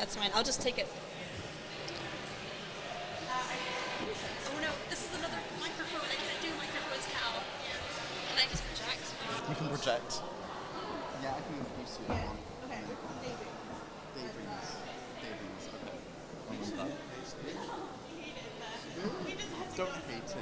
That's fine. I'll just take it. Oh no, this is another microphone. I can't do microphones, Cal. Can I just project? You can project. Yeah, I can introduce you. Okay. Daydreams. Okay. Don't hate it.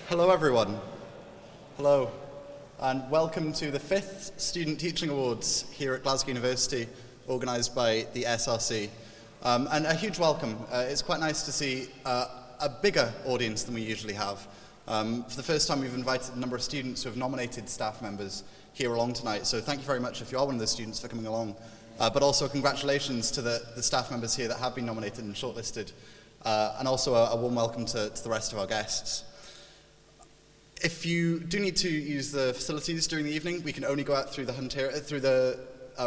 Hello everyone. Hello, and welcome to the 5th Student Teaching Awards here at Glasgow University, organised by the SRC. And a huge welcome. It's quite nice to see a bigger audience than we usually have. For the first time we've invited a number of students who have nominated staff members here along tonight, so thank you very much if you are one of those students for coming along. But also congratulations to the staff members here that have been nominated and shortlisted, and also a warm welcome to the rest of our guests. If you do need to use the facilities during the evening, we can only go out through the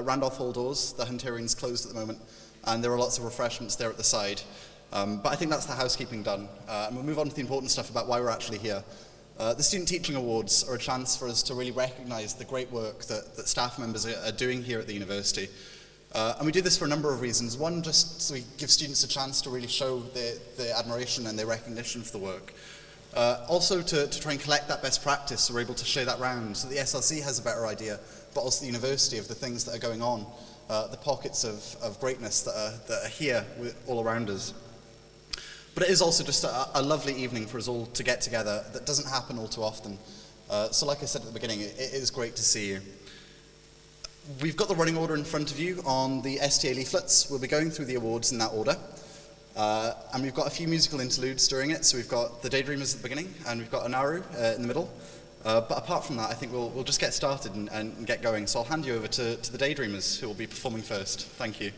Randolph Hall doors. The Hunterian's closed at the moment, and there are lots of refreshments there at the side. But I think that's the housekeeping done. And we'll move on to the important stuff about why we're actually here. The Student Teaching Awards are a chance for us to really recognise the great work that staff members are doing here at the university. And we do this for a number of reasons. One, just so we give students a chance to really show their admiration and their recognition for the work. Also to try and collect that best practice, so we're able to share that round, so the SRC has a better idea, but also the university, of the things that are going on, the pockets of greatness that are here all around us. But it is also just a lovely evening for us all to get together that doesn't happen all too often. So like I said at the beginning, it is great to see you. We've got the running order in front of you on the STA leaflets. We'll be going through the awards in that order. And we've got a few musical interludes during it, so we've got the Daydreamers at the beginning, and we've got Anaru in the middle. But apart from that, I think we'll just get started and get going. So I'll hand you over to the Daydreamers, who will be performing first. Thank you.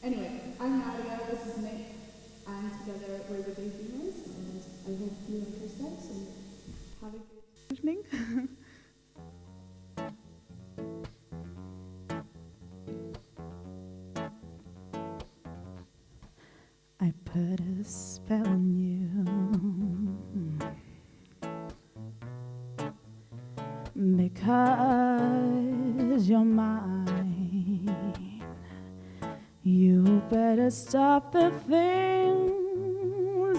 Anyway, I'm Nadia, this is Nick, and together we're the Daydreamers, and I hope you like our set and have a good evening. I put a spell on you because you're mine. You better stop the things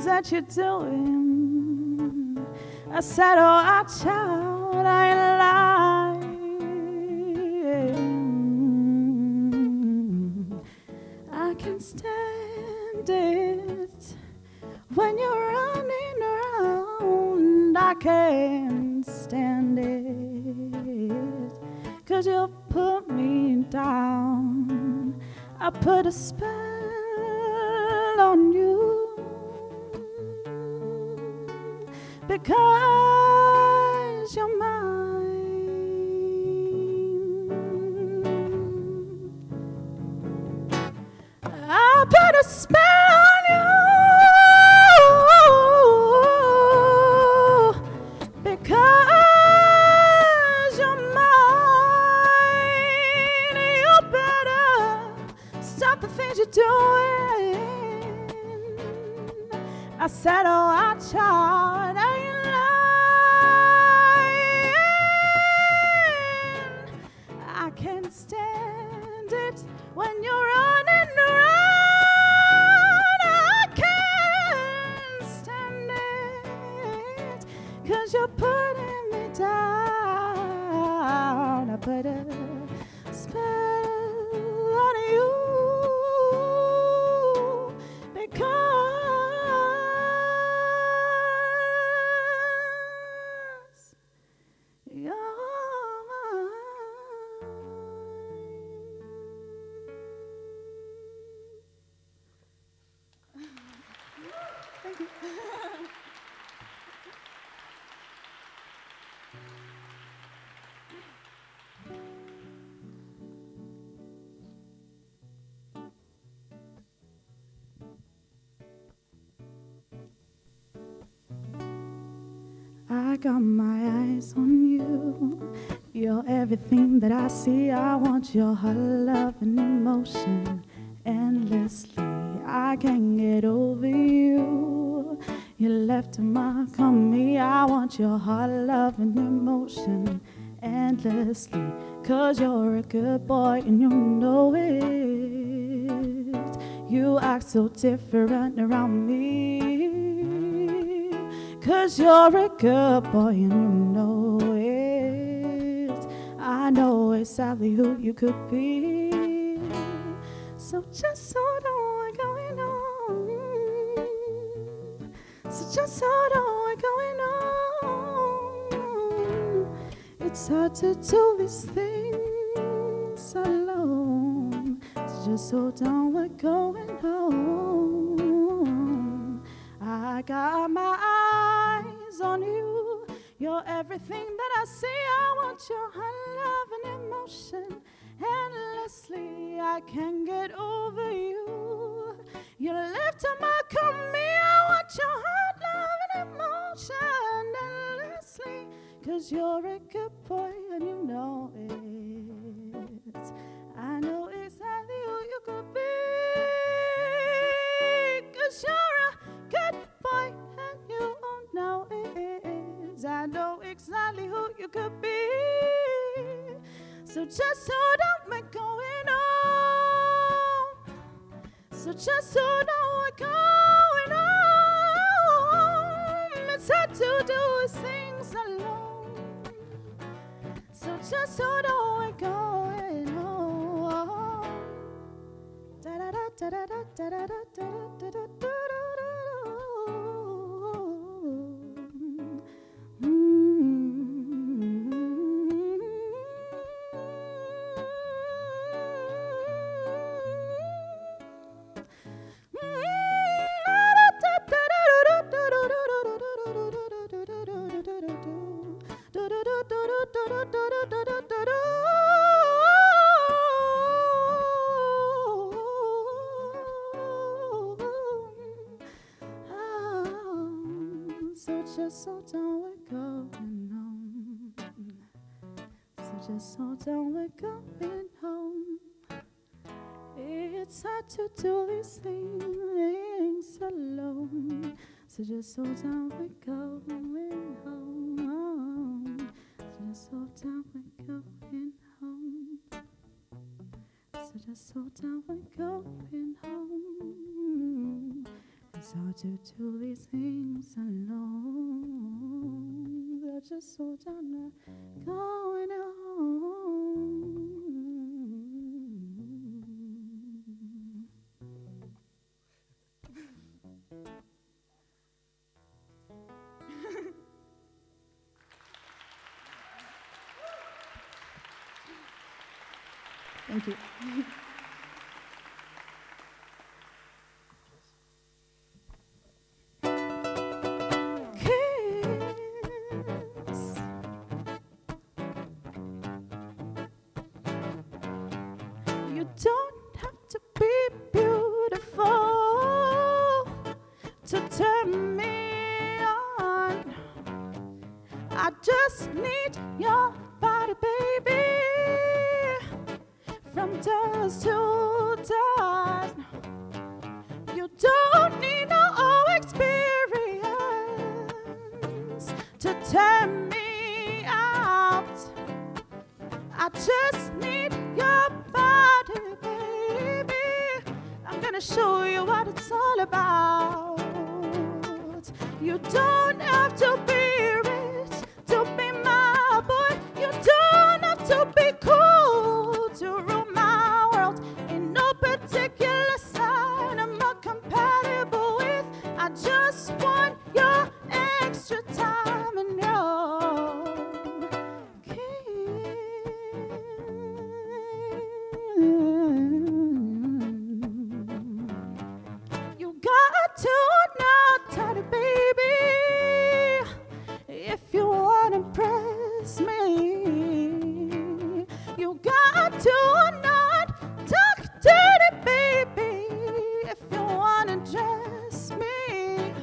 things that you're doing. I said, oh, I child, I ain't lying. I can stand it when you're running around. I can't stand it 'cause you put me down. I put a spell on you because you're mine. I put a spell on you because you're mine. You better stop the things you're doing. I said, oh, I tried, I ain't lying. I can't stand it when you're running around. I can't stand it 'cause you're putting me down. I put a spell on you because you're mine. Thank you. I got my eyes on you. You're everything that I see. I want your hot love and emotion endlessly. I can't get over you. You left a mark on me. I want your hot love and emotion endlessly. 'Cause you're a good boy and you know it. You act so different around me. 'Cause you're a good boy and you know it. I know exactly who you could be. So just hold on, what's going on? So just hold on, what's going on? It's hard to do these things alone. So just hold on, what's going on? I got my eyes on you. You're everything that I see. I want your hot love and emotion endlessly. I can't get over you. You left a mark on me. I want your hot love and emotion endlessly. 'Cause you're a good boy and you know it. I know exactly who you could be. 'Cause you're a good boy and you know it. I know exactly who you could be. So just hold on, what's going on? So just hold on, what's going on? It's hard to do these things alone. So just hold on, what's going on? Da da da da da da da da da da da da. Just hold on, we're going home. So just hold on, we're going home. It's hard to do these things alone. So just hold on, we're going home. So just hold on, we're going home. So just hold on, we're going home. It's hard to do these things alone. They're just so done going on. Thank you. Kiss. You don't have to be beautiful to turn me on. I just need your body, baby, from dusk to dawn. You don't need no experience to turn me out. I just need your body, baby. I'm gonna show you what it's all about. You don't have to be rich to be my boy. You don't have to be cool to rule my world. In no particular sign I'm not compatible with. I just want your extra time and your kiss. You got to know, tiny baby, if you want to impress me. You got to not talk dirty, baby, if you want to dress me.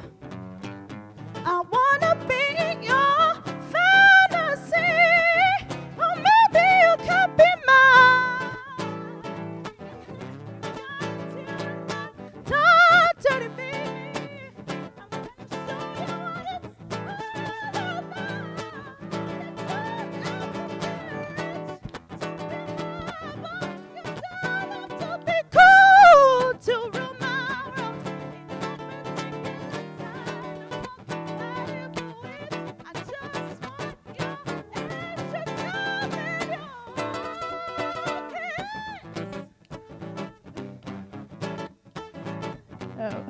I want to be in your fantasy, or maybe you can be mine. Talk dirty, baby. I'm gonna show you what it's all about. You don't have to be cool to rule my world. Ain't no particular sign I'm not compatible with. I just want your extra time and your kiss. Oh.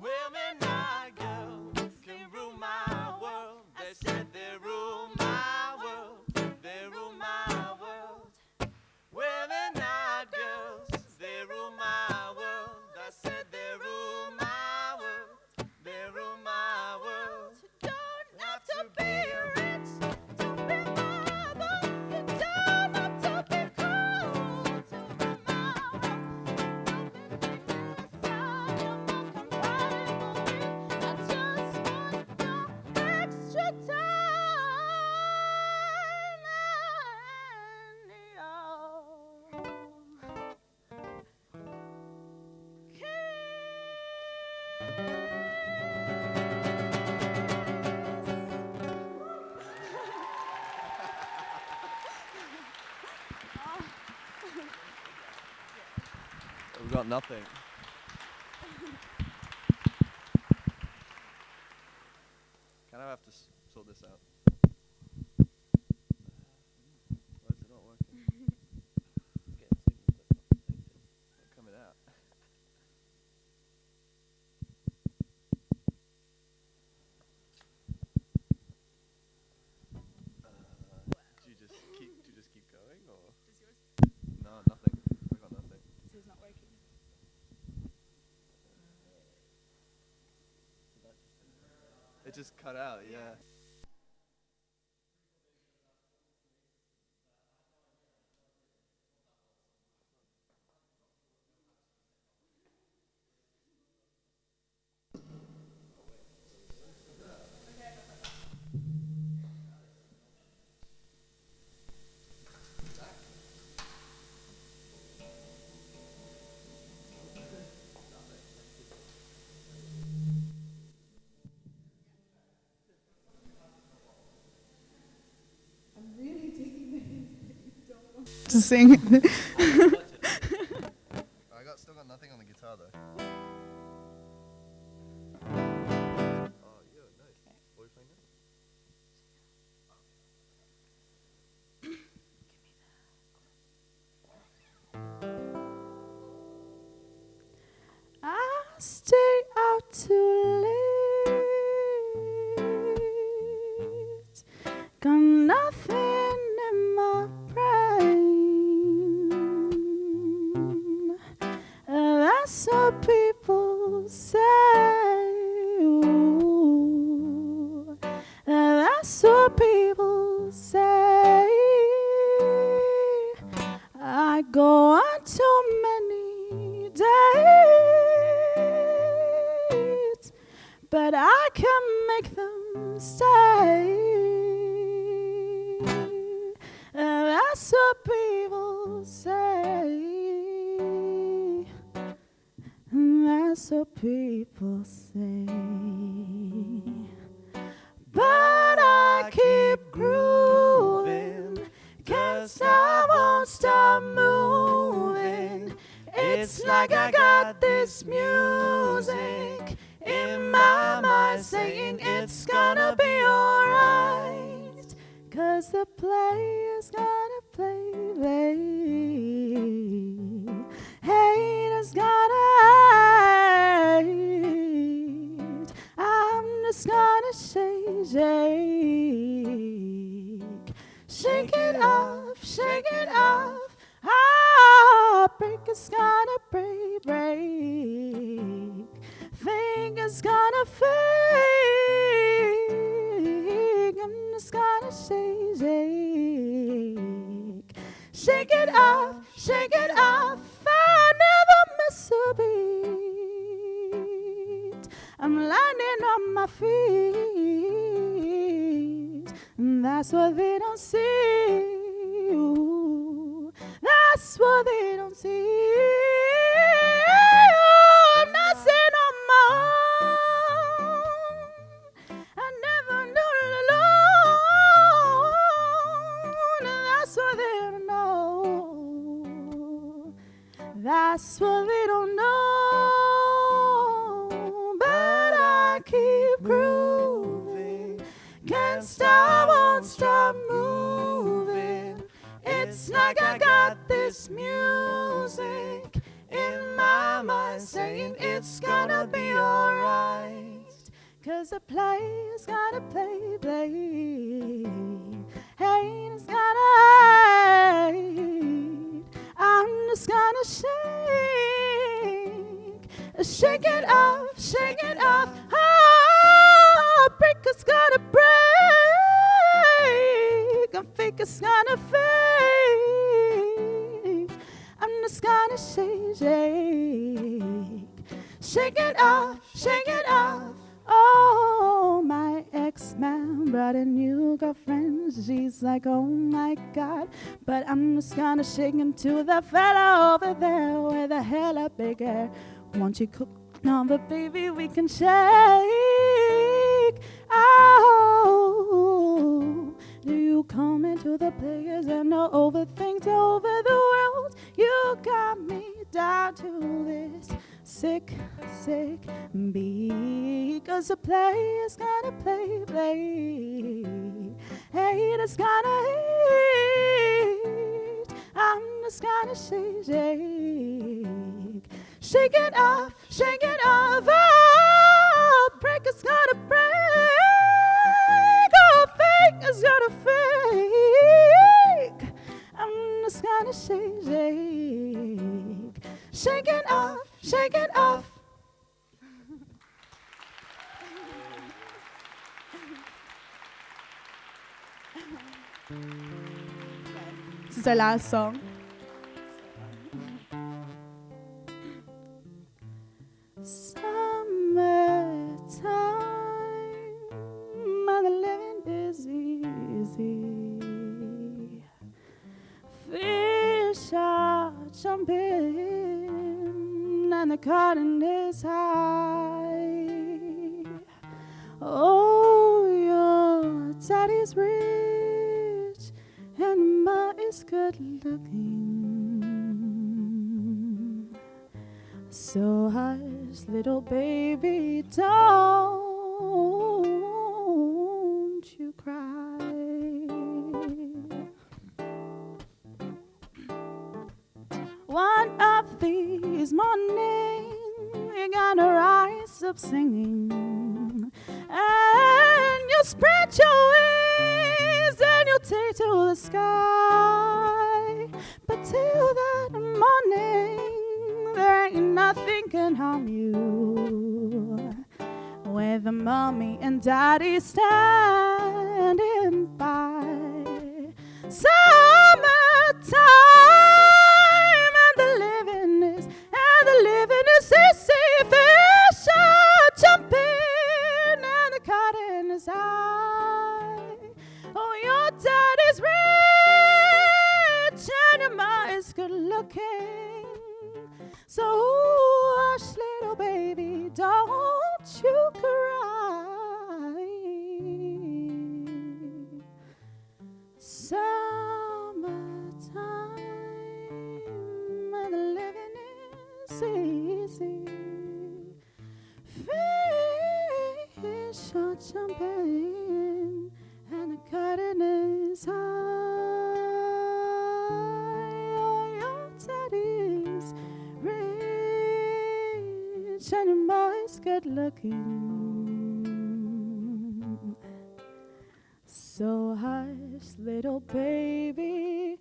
Women, not girls, can rule my world. They said they rule my world. They rule my world. Women, not girls, they rule my world. I said they rule my world. They rule my world. You don't have to be rich to be my boy. You don't have to be cool to be my world. No particular sign I'm not compatible with. I just want your extra time and We've got nothing. Kind of have to sort this out. Why is it not working? It's getting signals, but it's not coming out. Do you just keep going, or? Does yours? No, nothing. I got nothing. This is not working. It just cut out, yeah. to sing. I still got nothing. I stay out too late, got nothing in my brain. That's what people say. Ooh. That's what people say. I go on too many dates, but I can make them stay. That's what people say. That's what people say. But I keep grooving, 'cause I won't stop moving. It's like I got this music in my mind saying it's gonna be alright, 'cause the player's gonna play, haters gonna hate. I'm just gonna shake it off, shake it off. Heartbreaker's gonna break. Fingers gonna fake. I'm just gonna shake it off, shake it off. I never miss a beat. I'm landing on my feet, and that's what they don't see. Ooh, that's what they don't see. I'm not sitting on my own. I never knew alone. That's what they don't know. That's what they don't know. But I keep grooving. Can't stop, won't stop moving. It's like I got this music in my mind saying it's gonna be alright, 'cause the player's gonna play. Haters gonna hate. I'm just gonna shake it off, shake it off. Heartbreaker's gonna break. A faker's gonna fake. I'm just gonna shake it off, shake it off. Oh, my ex-man brought a new girlfriend. She's like, oh my God. But I'm just gonna shake him to the fella over there with a hella big hair. Won't you cook on the baby we can shake? Oh, do you come into the players and know over things over the world? You got me down to this sick beat, 'cause the player's gonna play. Haters gonna hate. I'm just gonna shake it off, shake it off. Oh, breaker's gonna break. Oh, fake is gonna fake. I'm just gonna shake it off, shake it off. This is our last song. Summertime, and the living is easy. Fish are jumping, and the cotton is high. Oh, your daddy's rich, and ma is good looking. So hush, little baby, don't you cry. One of these mornings, you're gonna rise up singing, and you'll spread your wings and you'll take to the sky. But till that morning, there ain't nothing can harm you. With mommy and daddy standing by. Summertime, and the living is easy. Fish are jumping and the cotton is high. Oh, your daddy's rich and your ma is good looking. So hush, little baby, don't you cry. Summertime and the living is easy. Fish are jumping and the cotton is high. Oh, your daddy's rich and your mom's good looking. So hush, little baby,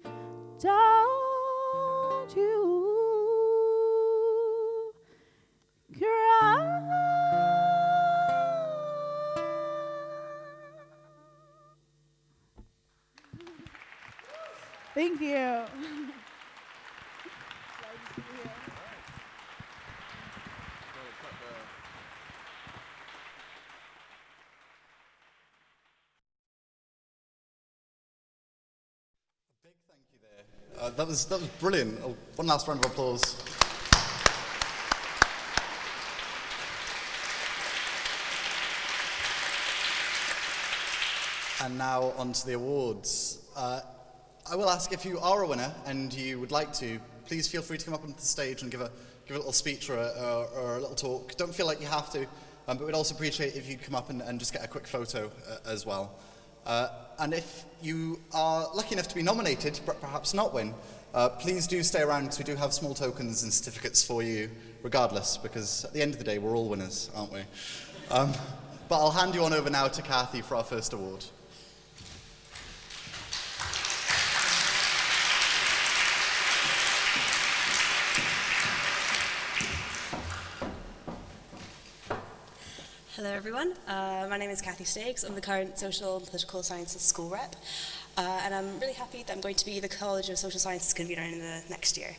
don't you cry. Thank you. Big thank you there. That was brilliant. Oh, one last round of applause. And now on to the awards. I will ask, if you are a winner and you would like to, please feel free to come up onto the stage and give a little speech or a little talk. Don't feel like you have to, but we'd also appreciate if you'd come up and just get a quick photo as well. And if you are lucky enough to be nominated, but perhaps not win, please do stay around, because we do have small tokens and certificates for you regardless, because at the end of the day, we're all winners, aren't we? But I'll hand you on over now to Kathy for our first award. Hello everyone, my name is Kathy Stakes. I'm the current Social and Political Sciences School Rep, and I'm really happy that I'm going to be the College of Social Sciences convener in the next year.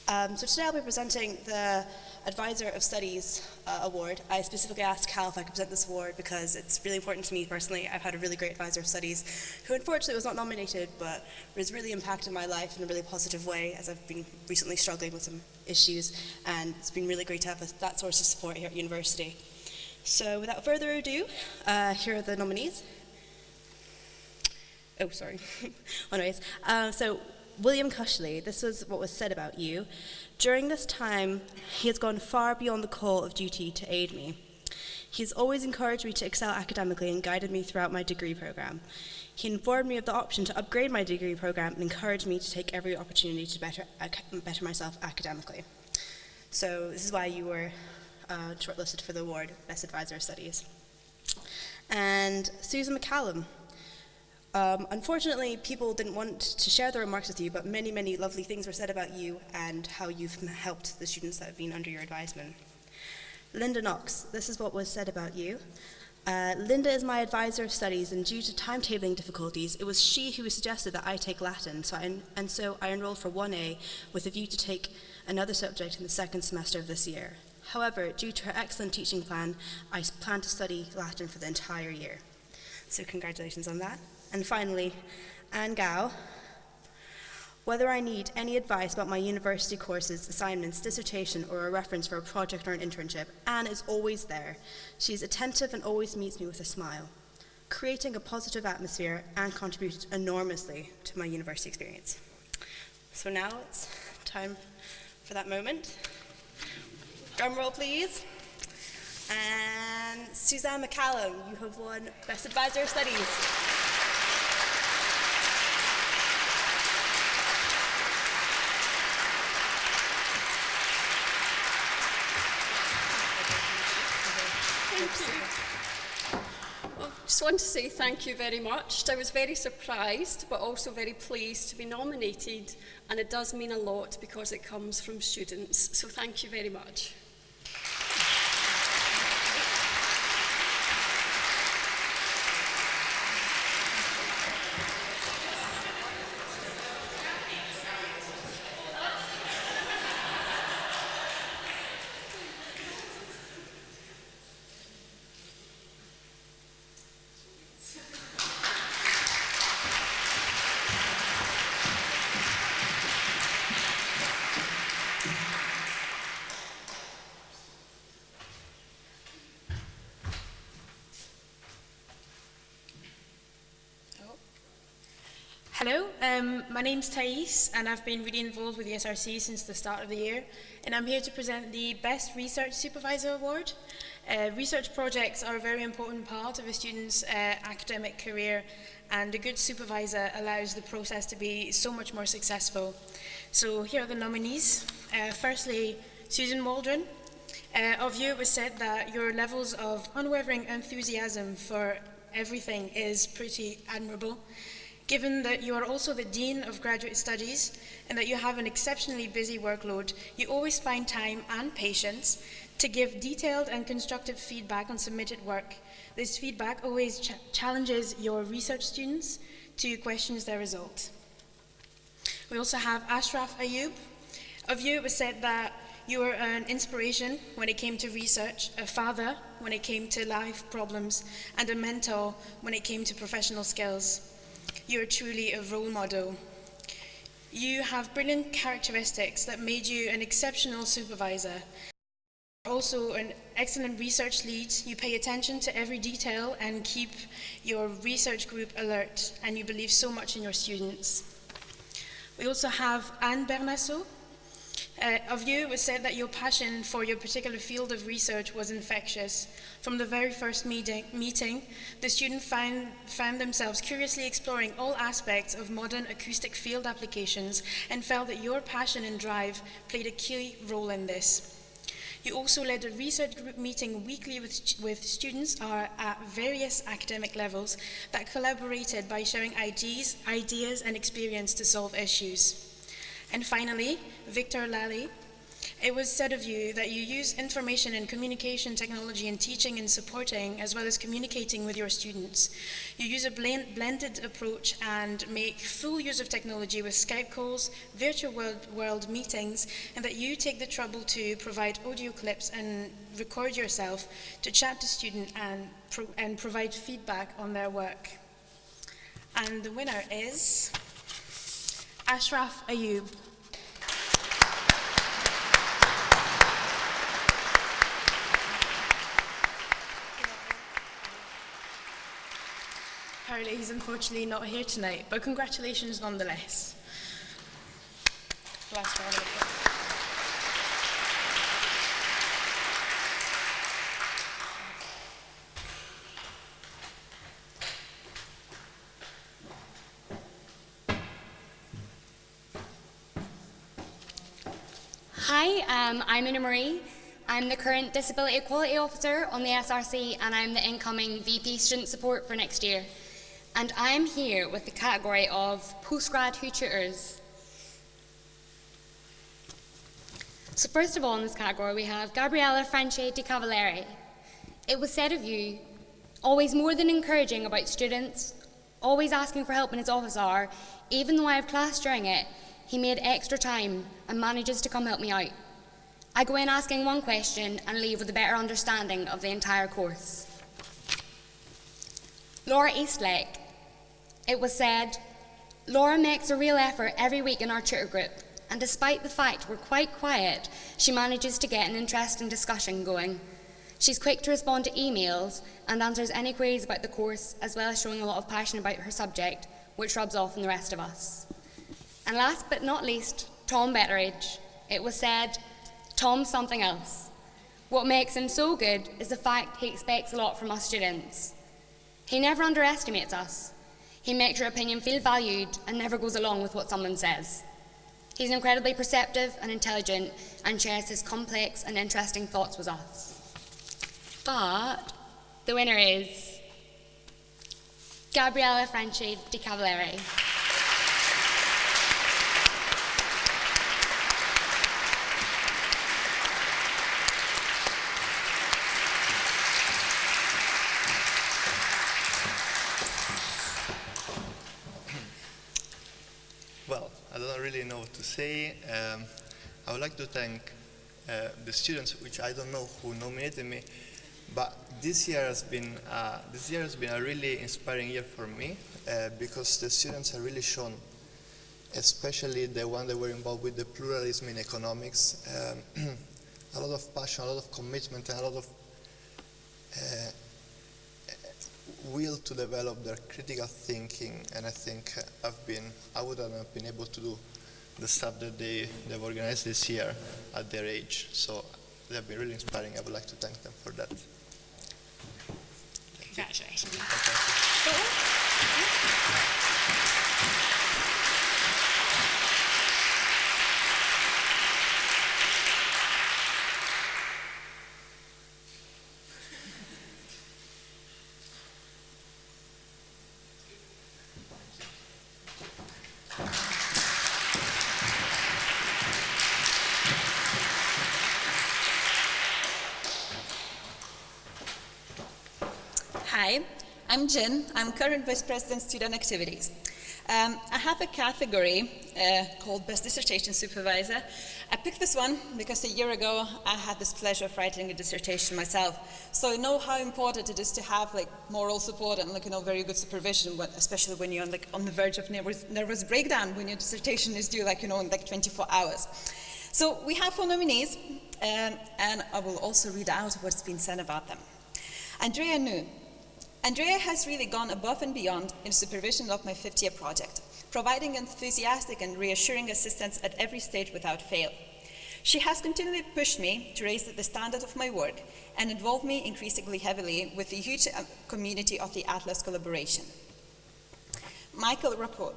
So today I'll be presenting the Advisor of Studies award. I specifically asked Cal if I could present this award because it's really important to me personally. I've had a really great Advisor of Studies who unfortunately was not nominated, but has really impacted my life in a really positive way, as I've been recently struggling with some issues, and it's been really great to have that source of support here at university. So without further ado, here are the nominees. Oh, sorry. Anyways, so William Cushley, this was what was said about you. During this time, he has gone far beyond the call of duty to aid me. He has always encouraged me to excel academically and guided me throughout my degree program. He informed me of the option to upgrade my degree program and encouraged me to take every opportunity to better myself academically. So this is why you were shortlisted for the award, Best Advisor of Studies. And Susan McCallum. Unfortunately, people didn't want to share their remarks with you, but many, many lovely things were said about you and how you've helped the students that have been under your advisement. Linda Knox, this is what was said about you. Linda is my advisor of studies, and due to timetabling difficulties, it was she who suggested that I take Latin, so I enrolled for 1A with a view to take another subject in the second semester of this year. However, due to her excellent teaching plan, I plan to study Latin for the entire year. So congratulations on that. And finally, Anne Gao. Whether I need any advice about my university courses, assignments, dissertation, or a reference for a project or an internship, Anne is always there. She's attentive and always meets me with a smile. Creating a positive atmosphere, Anne contributed enormously to my university experience. So now it's time for that moment. Drum roll, please. And Suzanne McCallum, you have won Best Advisor of Studies. Thank you. Well, just want to say thank you very much. I was very surprised, but also very pleased to be nominated, and it does mean a lot because it comes from students. So thank you very much. Hello, my name's Thais and I've been really involved with the SRC since the start of the year, and I'm here to present the Best Research Supervisor Award. Research projects are a very important part of a student's academic career, and a good supervisor allows the process to be so much more successful. So here are the nominees. Firstly, Susan Waldron. Of you it was said that your levels of unwavering enthusiasm for everything is pretty admirable. Given that you are also the Dean of Graduate Studies and that you have an exceptionally busy workload, you always find time and patience to give detailed and constructive feedback on submitted work. This feedback always challenges your research students to question their result. We also have Ashraf Ayub. Of you it was said that you were an inspiration when it came to research, a father when it came to life problems, and a mentor when it came to professional skills. You are truly a role model. You have brilliant characteristics that made you an exceptional supervisor. Also an excellent research lead. You pay attention to every detail and keep your research group alert, and you believe so much in your students. We also have Anne Bernasso. Of you, it was said that your passion for your particular field of research was infectious. From the very first meeting, the students found themselves curiously exploring all aspects of modern acoustic field applications and felt that your passion and drive played a key role in this. You also led a research group meeting weekly with students at various academic levels that collaborated by sharing ideas and experience to solve issues. And finally, Victor Lally. It was said of you that you use information and communication technology in teaching and supporting, as well as communicating with your students. You use a blended approach and make full use of technology with Skype calls, virtual world meetings, and that you take the trouble to provide audio clips and record yourself to chat to students and provide feedback on their work. And the winner is Ashraf Ayub. Apparently he's unfortunately not here tonight, but congratulations nonetheless. Last round of applause. Hi, I'm Una Marie. I'm the current Disability Equality Officer on the SRC, and I'm the incoming VP Student Support for next year. And I am here with the category of postgrad who tutors. So first of all in this category we have Gabriella Franche Di Cavalieri. It was said of you, always more than encouraging about students, always asking for help in his office hour. Even though I have class during it, he made extra time and manages to come help me out. I go in asking one question and leave with a better understanding of the entire course. Laura Eastlake. It was said, Laura makes a real effort every week in our tutor group, and despite the fact we're quite quiet, she manages to get an interesting discussion going. She's quick to respond to emails and answers any queries about the course, as well as showing a lot of passion about her subject, which rubs off on the rest of us. And last but not least, Tom Betteridge. It was said, Tom's something else. What makes him so good is the fact he expects a lot from us students. He never underestimates us. He makes your opinion feel valued and never goes along with what someone says. He's incredibly perceptive and intelligent and shares his complex and interesting thoughts with us. But the winner is Gabriella Franchi di Cavalieri. Well, I don't really know what to say. I would like to thank the students, which I don't know who nominated me, but this year has been a really inspiring year for me because the students have really shown, especially the one that were involved with the pluralism in economics, a lot of passion, a lot of commitment, and a lot of will to develop their critical thinking, and I think I wouldn't have been able to do the stuff that they've organized this year at their age. So they have been really inspiring. I would like to thank them for that. Congratulations. Hi, I'm Jen. I'm current Vice President Student Activities. I have a category called Best Dissertation Supervisor. I picked this one because a year ago I had this pleasure of writing a dissertation myself. So I know how important it is to have moral support and very good supervision, especially when you're on the verge of nervous breakdown when your dissertation is due in 24 hours. So we have 4 nominees, and I will also read out what's been said about them. Andrea Nu. Andrea has really gone above and beyond in supervision of my 5th-year project, providing enthusiastic and reassuring assistance at every stage without fail. She has continually pushed me to raise the standard of my work and involve me increasingly heavily with the huge community of the Atlas collaboration. Michael Rapport.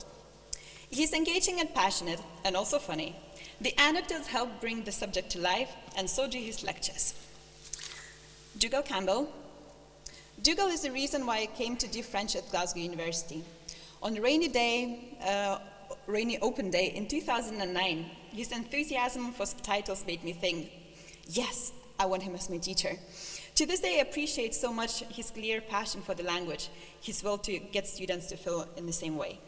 He's engaging and passionate and also funny. The anecdotes help bring the subject to life, and so do his lectures. Dougal Campbell. Dougal is the reason why I came to do French at Glasgow University. On a rainy open day in 2009, his enthusiasm for subtitles made me think, yes, I want him as my teacher. To this day, I appreciate so much his clear passion for the language, his will to get students to feel in the same way.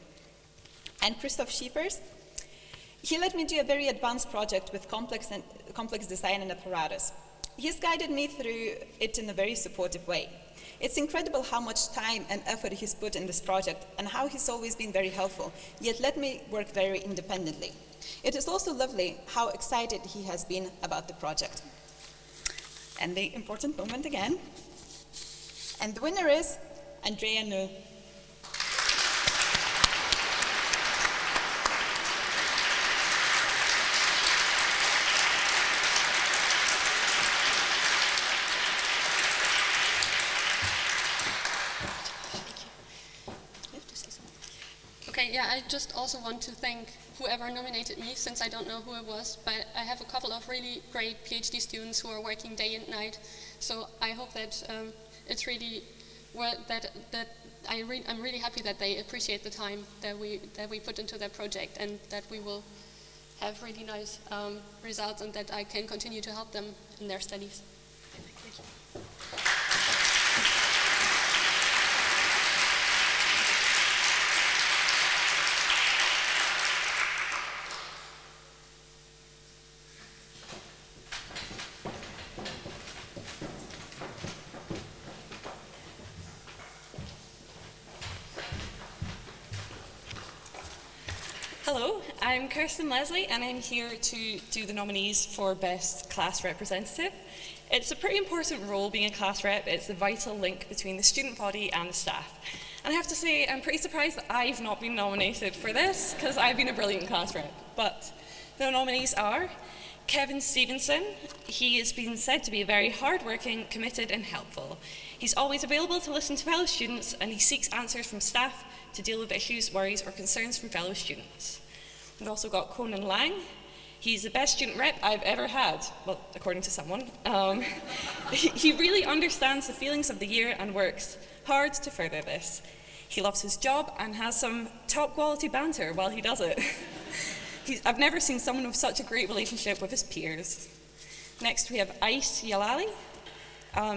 And Christoph Schiepers, he let me do a very advanced project with complex design and apparatus. He's guided me through it in a very supportive way. It's incredible how much time and effort he's put in this project and how he's always been very helpful, yet let me work very independently. It is also lovely how excited he has been about the project. And the important moment again. And the winner is Andrea Nu. Yeah, I just also want to thank whoever nominated me, since I don't know who it was, but I have a couple of really great PhD students who are working day and night. So I hope that it's really I'm really happy that they appreciate the time that we put into that project, and that we will have really nice results, and that I can continue to help them in their studies. Thank you. Hello, I'm Kirsten Leslie, and I'm here to do the nominees for Best Class Representative. It's a pretty important role being a class rep. It's the vital link between the student body and the staff. And I have to say, I'm pretty surprised that I've not been nominated for this, because I've been a brilliant class rep. But the nominees are Kevin Stevenson. He has been said to be very hardworking, committed and helpful. He's always available to listen to fellow students, and he seeks answers from staff to deal with issues, worries or concerns from fellow students. We've also got Conan Lang. He's the best student rep I've ever had, well, according to someone. He really understands the feelings of the year and works hard to further this. He loves his job and has some top quality banter while he does it. I've never seen someone with such a great relationship with his peers. Next we have Ais Yalali.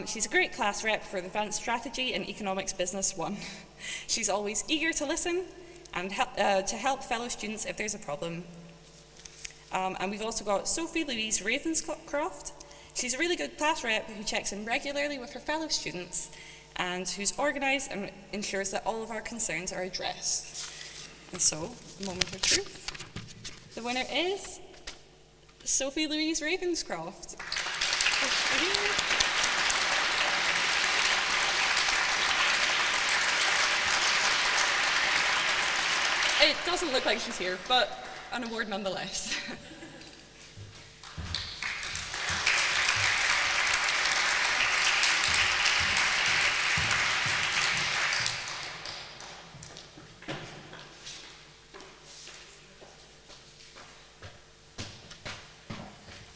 She's a great class rep for Advanced Strategy and Economics Business 1. She's always eager to listen and to help fellow students if there's a problem. And we've also got Sophie Louise Ravenscroft. She's a really good class rep who checks in regularly with her fellow students and who's organised and ensures that all of our concerns are addressed. And so, moment of truth. The winner is Sophie Louise Ravenscroft. It doesn't look like she's here, but an award nonetheless.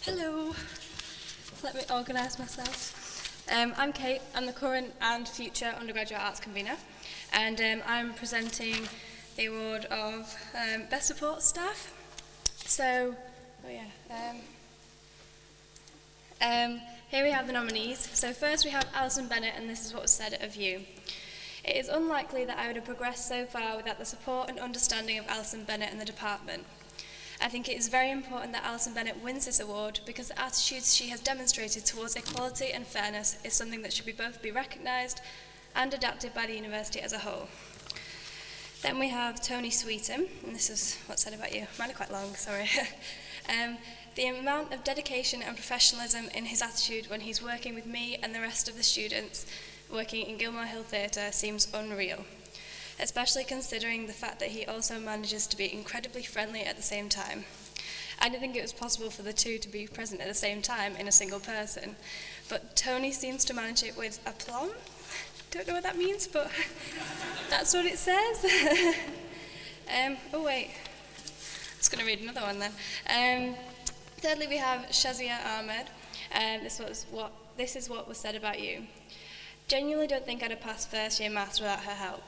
Hello. Let me organise myself. I'm Kate. I'm the current and future undergraduate arts convener, and I'm presenting the award of Best Support Staff. So, here we have the nominees. So first we have Alison Bennett, and this is what was said of you. It is unlikely that I would have progressed so far without the support and understanding of Alison Bennett and the department. I think it is very important that Alison Bennett wins this award because the attitudes she has demonstrated towards equality and fairness is something that should both be recognised and adapted by the university as a whole. Then we have Tony Sweeten, and this is what's said about you. Mine are quite long, sorry. The amount of dedication and professionalism in his attitude when he's working with me and the rest of the students working in Gilmore Hill Theatre seems unreal, especially considering the fact that he also manages to be incredibly friendly at the same time. I didn't think it was possible for the two to be present at the same time in a single person, but Tony seems to manage it with aplomb. Don't know what that means, but that's what it says. Oh wait, I was going to read another one then. Thirdly, we have Shazia Ahmed. This is what was said about you. Genuinely don't think I'd have passed first year maths without her help.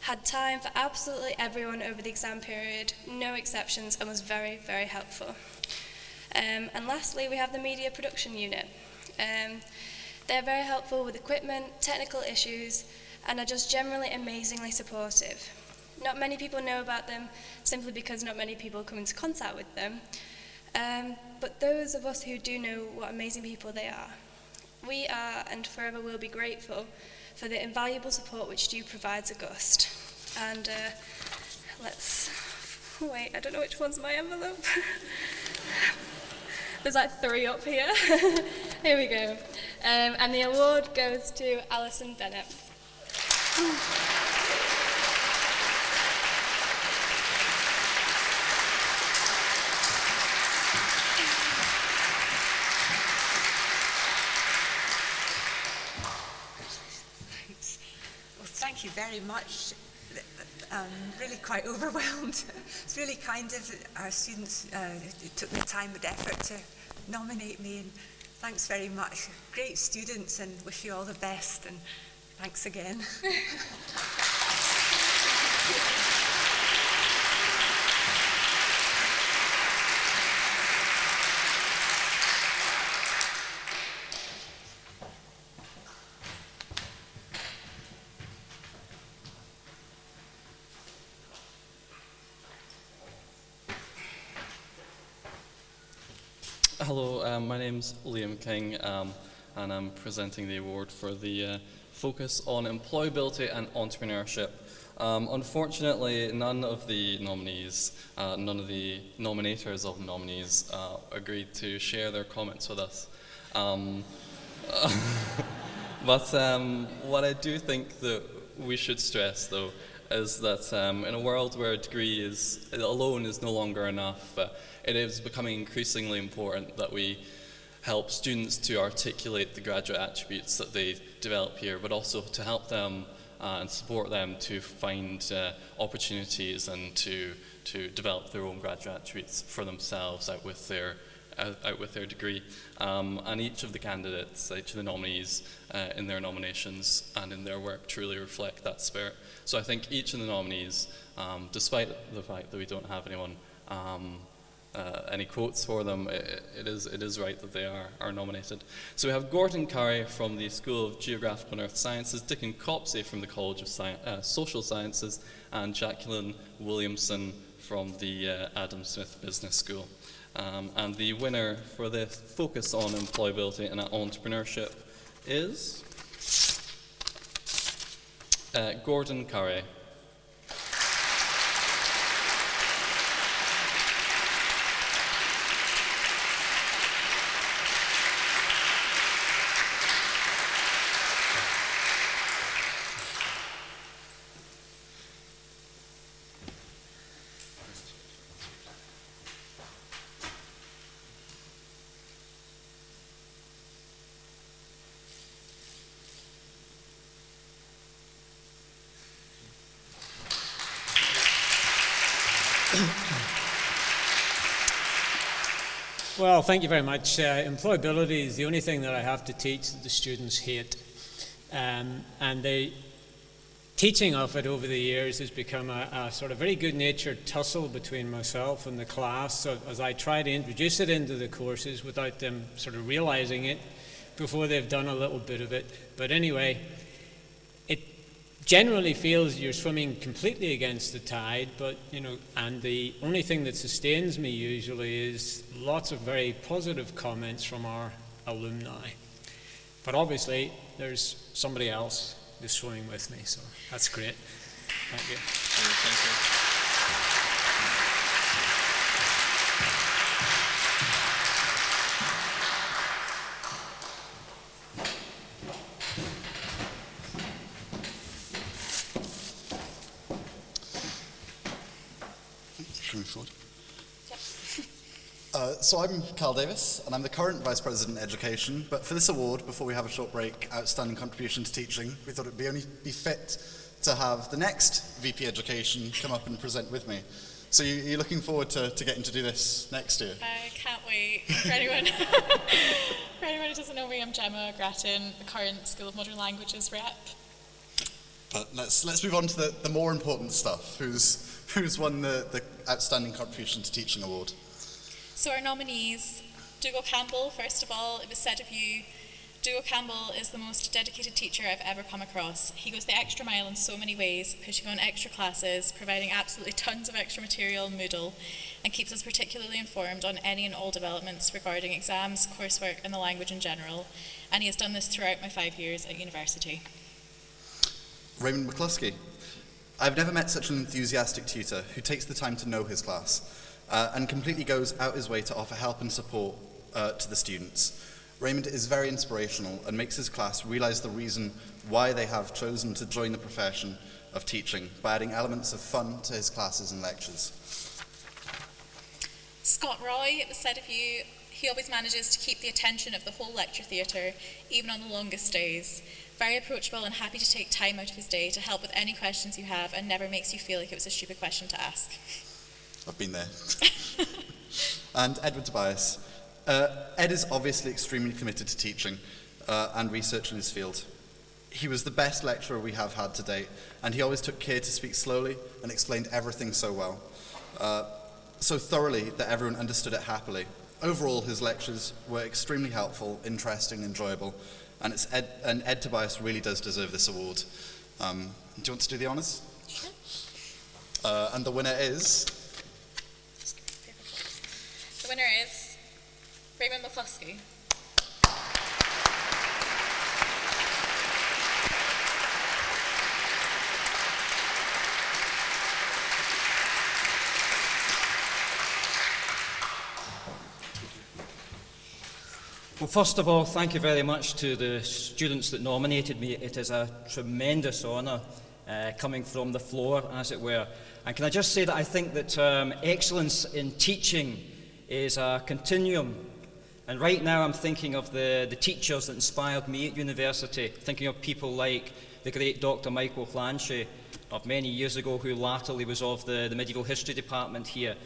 Had time for absolutely everyone over the exam period, no exceptions, and was very, very helpful. And lastly, we have the media production unit. They're very helpful with equipment, technical issues, and are just generally amazingly supportive. Not many people know about them, simply because not many people come into contact with them. But those of us who do know what amazing people they are, we are and forever will be grateful for the invaluable support which you provide to GUST. And wait, I don't know which one's my envelope. There's like 3 up here. Here we go. And the award goes to Alison Bennett. Thank you very much. I'm really quite overwhelmed. It's really kind of our students who took the time and effort to nominate me, and thanks very much. Great students, and wish you all the best, and thanks again. Hello, my name's Liam King, and I'm presenting the award for the focus on employability and entrepreneurship. Unfortunately, none of the nominees, none of the nominators of nominees agreed to share their comments with us. But what I do think that we should stress, though, is that in a world where a degree alone is no longer enough, it is becoming increasingly important that we help students to articulate the graduate attributes that they develop here, but also to help them and support them to find opportunities and to develop their own graduate attributes for themselves out with their degree. And each of the candidates, each of the nominees in their nominations and in their work truly reflect that spirit. So I think each of the nominees, despite the fact that we don't have any quotes for them, it is right that they are nominated. So we have Gordon Curry from the School of Geographical and Earth Sciences, Dickon Copsey from the College of Social Sciences, and Jacqueline Williamson from the Adam Smith Business School. And the winner for the focus on employability and entrepreneurship is Gordon Curry. Well, thank you very much. Employability is the only thing that I have to teach that the students hate. And the teaching of it over the years has become a sort of very good-natured tussle between myself and the class, so as I try to introduce it into the courses without them sort of realizing it before they've done a little bit of it. But anyway, it generally feels you're swimming completely against the tide, but and the only thing that sustains me usually is lots of very positive comments from our alumni. But obviously there's somebody else who's swimming with me, so that's great. Thank you. Thank you. Forward. So I'm Carl Davis, and I'm the current Vice President in Education, but for this award, before we have a short break, Outstanding Contribution to Teaching, we thought it would only be fit to have the next VP Education come up and present with me. So you're looking forward to getting to do this next year? I can't wait. For anyone who doesn't know me, I'm Gemma Grattan, the current School of Modern Languages rep. But let's move on to the more important stuff. Who's won the Outstanding Contribution to Teaching award? So our nominees, Dougal Campbell, first of all, it was said of you, Dougal Campbell is the most dedicated teacher I've ever come across. He goes the extra mile in so many ways, pushing on extra classes, providing absolutely tons of extra material in Moodle, and keeps us particularly informed on any and all developments regarding exams, coursework, and the language in general. And he has done this throughout my 5 years at university. Raymond McCluskey. I've never met such an enthusiastic tutor who takes the time to know his class and completely goes out his way to offer help and support to the students. Raymond is very inspirational and makes his class realize the reason why they have chosen to join the profession of teaching by adding elements of fun to his classes and lectures. Scott Roy, it was said of you, he always manages to keep the attention of the whole lecture theatre, even on the longest days. Very approachable and happy to take time out of his day to help with any questions you have, and never makes you feel like it was a stupid question to ask. I've been there. And Edward Tobias. Ed is obviously extremely committed to teaching and research in his field. He was the best lecturer we have had to date, and he always took care to speak slowly and explained everything so well, so thoroughly that everyone understood it happily. Overall, his lectures were extremely helpful, interesting, enjoyable, and Ed Tobias really does deserve this award. Do you want to do the honours? Sure. And the winner is? The winner is Raymond McCluskey. Well, first of all, thank you very much to the students that nominated me. It is a tremendous honour coming from the floor, as it were. And can I just say that I think that excellence in teaching is a continuum. And right now I'm thinking of the teachers that inspired me at university, thinking of people like the great Dr. Michael Clancy of many years ago, who latterly was of the medieval history department here.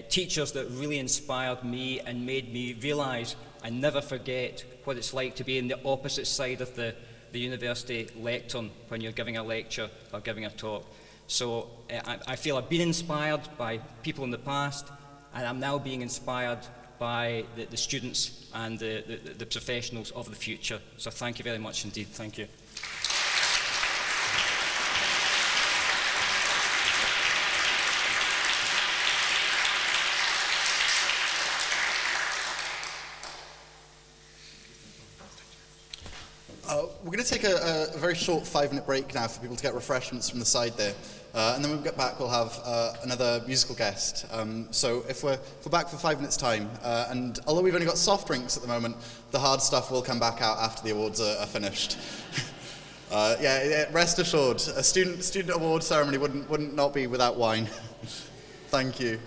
Teachers that really inspired me and made me realise and never forget what it's like to be in the opposite side of the university lectern when you're giving a lecture or giving a talk. So I feel I've been inspired by people in the past, and I'm now being inspired by the students and the professionals of the future. So thank you very much indeed. Thank you. We're going to take a very short 5-minute break now for people to get refreshments from the side there. And then when we get back, we'll have another musical guest. So if we're back for 5 minutes' time, and although we've only got soft drinks at the moment, the hard stuff will come back out after the awards are finished. Yeah, rest assured, a student award ceremony wouldn't not be without wine. Thank you.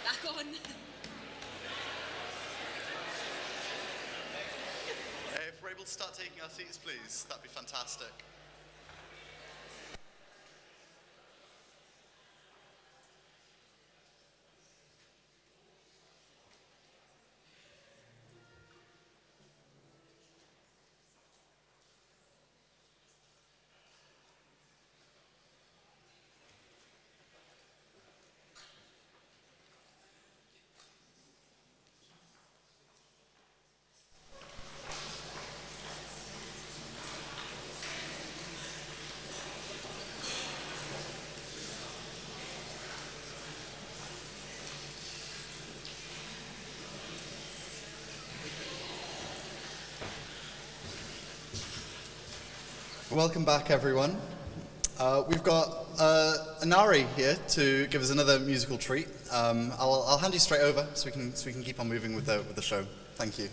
Back on. If we're able to start taking our seats, please, that'd be fantastic. Welcome back, everyone. We've got Anari here to give us another musical treat. I'll hand you straight over so we can keep on moving with the show. Thank you.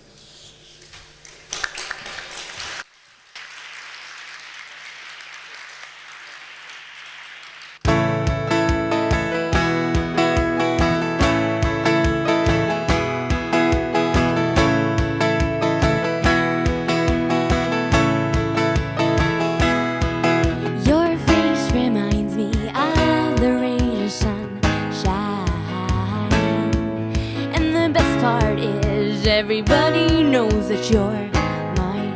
Everybody knows that you're mine.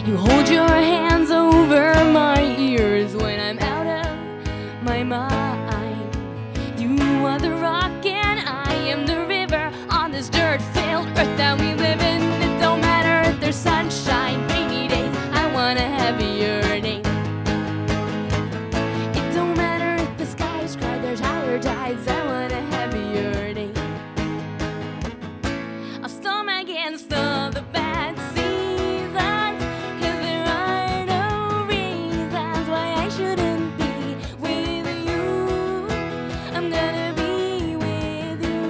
You hold your hands over my ears when I'm out of my mind. You are the rock and I am the river on this dirt-filled earth that we live in. It don't matter if there's sunshine, rainy days, I wanna have your name. It don't matter if the skies cry, there's higher tides, I wanna have your name. Against all the bad seasons, 'cause there are no reasons why I shouldn't be with you. I'm gonna be with you.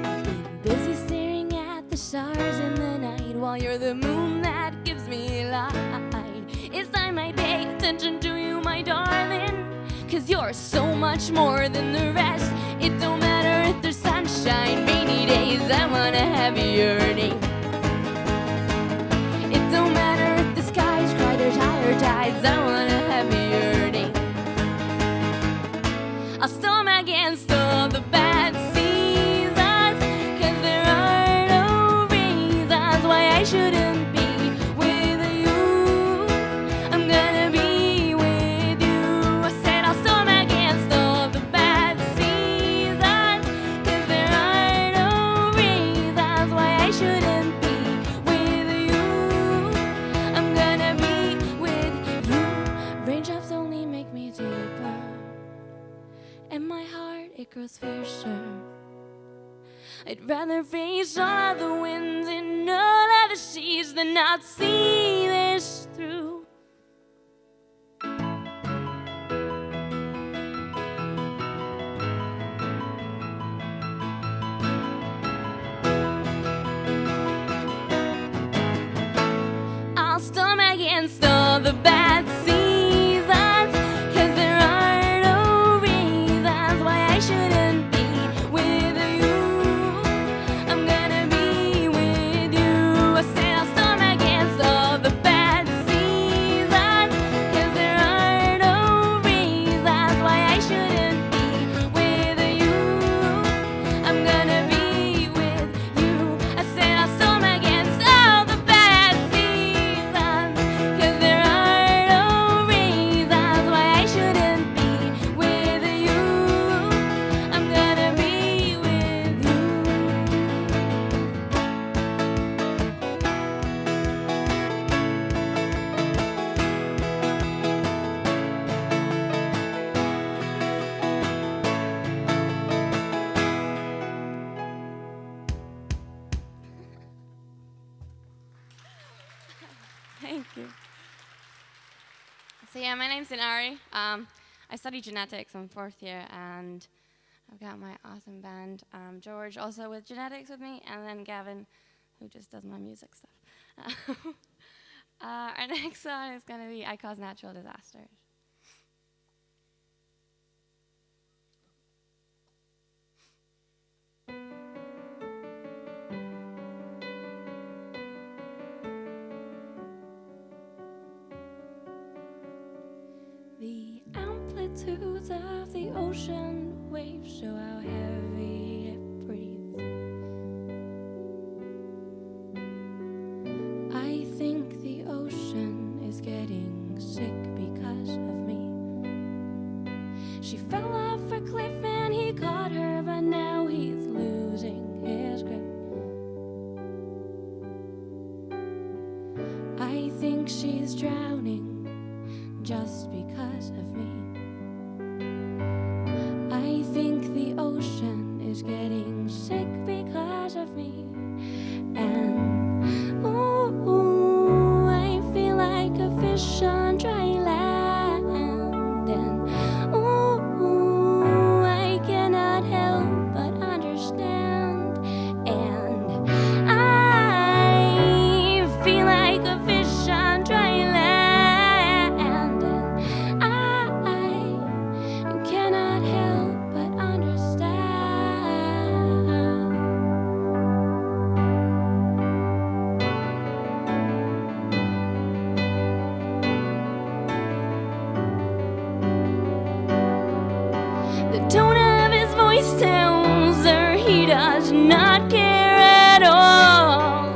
I've been busy staring at the stars in the night, while you're the moon that gives me light. It's time I pay attention to you, my darling, 'cause you're so much more than the rest. It don't matter if there's sunshine, rainy days, I wanna have your name. It don't matter if the skies cry, there's higher tides, I wanna have your name. I'll storm against all the bad seasons, 'cause there are no reasons why I shouldn't be with you. I'm gonna be with you. I said I'll storm against all the bad seasons, 'cause there are no reasons why I shouldn't be with you. I'm gonna be with you. Raindrops only make me deeper, and my heart, it grows fiercer. I'd rather face all the winds and all of the seas than not see this through. I'll storm against all the bad seasons, 'cause there are no reasons why I shouldn't be with you. I'm gonna be with you. I said I'll storm against all the bad seasons, 'cause there are no reasons why I shouldn't be with you. I'm gonna be with you. I said I'll storm against all the bad seasons, 'cause there are no reasons why I shouldn't be with you. I'm gonna be with you. Thank you. So yeah, my name's Inari. I study genetics. I'm fourth year, and I've got my awesome band, George, also with genetics with me, and then Gavin, who just does my music stuff. Our next song is going to be I Cause Natural Disasters. The amplitudes of the ocean waves show how heavy it breathes. I think the ocean is getting sick because of me. She fell off a cliff and he caught her, but now he's losing his grip. I think she's drowning just because of me. I think the ocean is getting sick because of me. And ooh, I feel like a fish on dry land. And ooh, I cannot help but understand. And I feel like a fish on dry land. Tells her he does not care at all.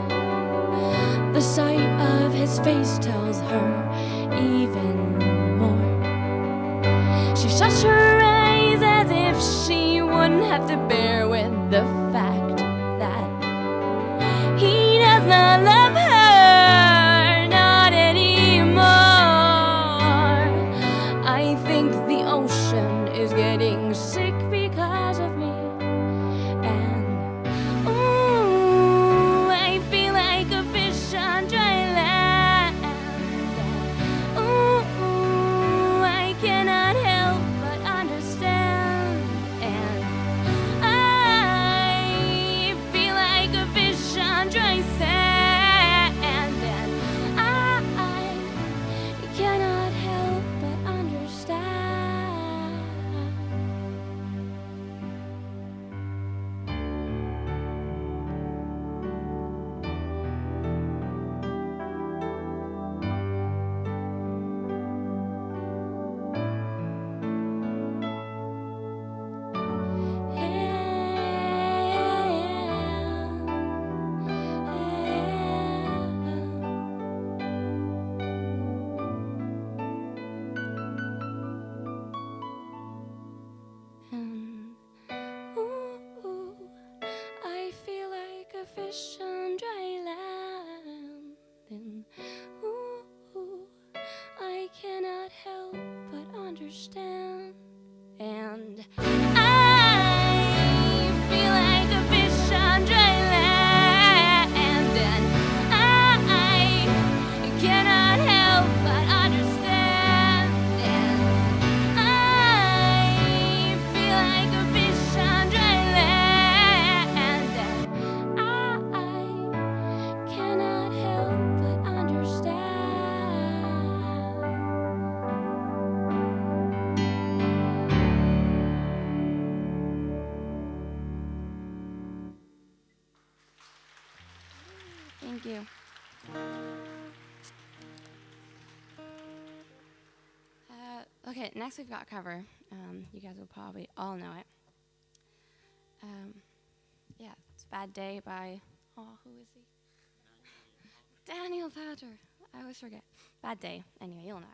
The sight of his face tells her even more. She shuts her eyes as if she wouldn't have to bear with the fact that he does not love her, not anymore. I think the ocean is getting sick because of me. And ooh, I feel like a fish on dry land. And ooh, I cannot help but understand. And I feel like a fish on dry sand. And I cannot help but understand. I feel like a fish on dry land. And ooh, I cannot help but understand. And I feel like a fish on dry land. And I cannot help but understand. And I feel like a fish on dry land. And I cannot help but understand. Thank you. Okay, next we've got a cover. You guys will probably all know it. Yeah, it's Bad Day by, who is he? Daniel Patter. I always forget. Bad Day. Anyway, you'll know it.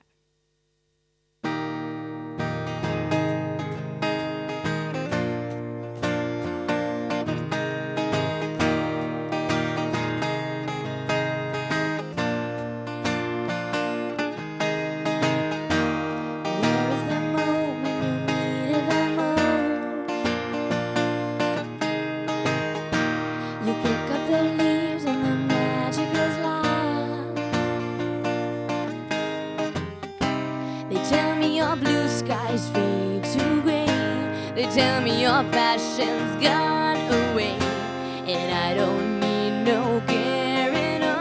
tell me your passion's gone away, and I don't need no carrying on.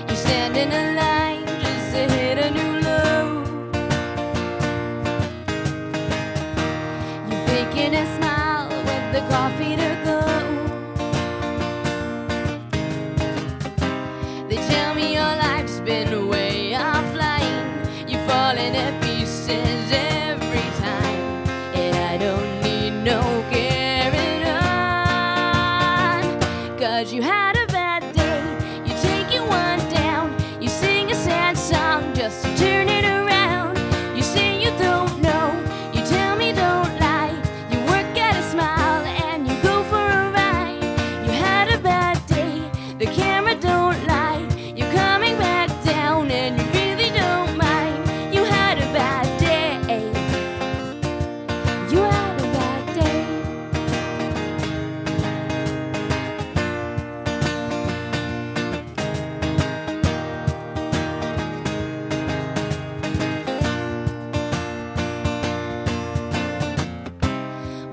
You stand in a line just to hit a new low. You faking a smile with the coffee to go. They tell me your life's been way offline. You fall into pieces every time, and I don't need no carrying on. 'Cause you had a bad day, you take it one down. You sing a sad song just to turn it around. You say you don't know, you tell me don't lie. You work at a smile and you go for a ride. You had a bad day, the camera don't lie. You're coming back down and you really don't mind. You had a bad day. You had a bad day.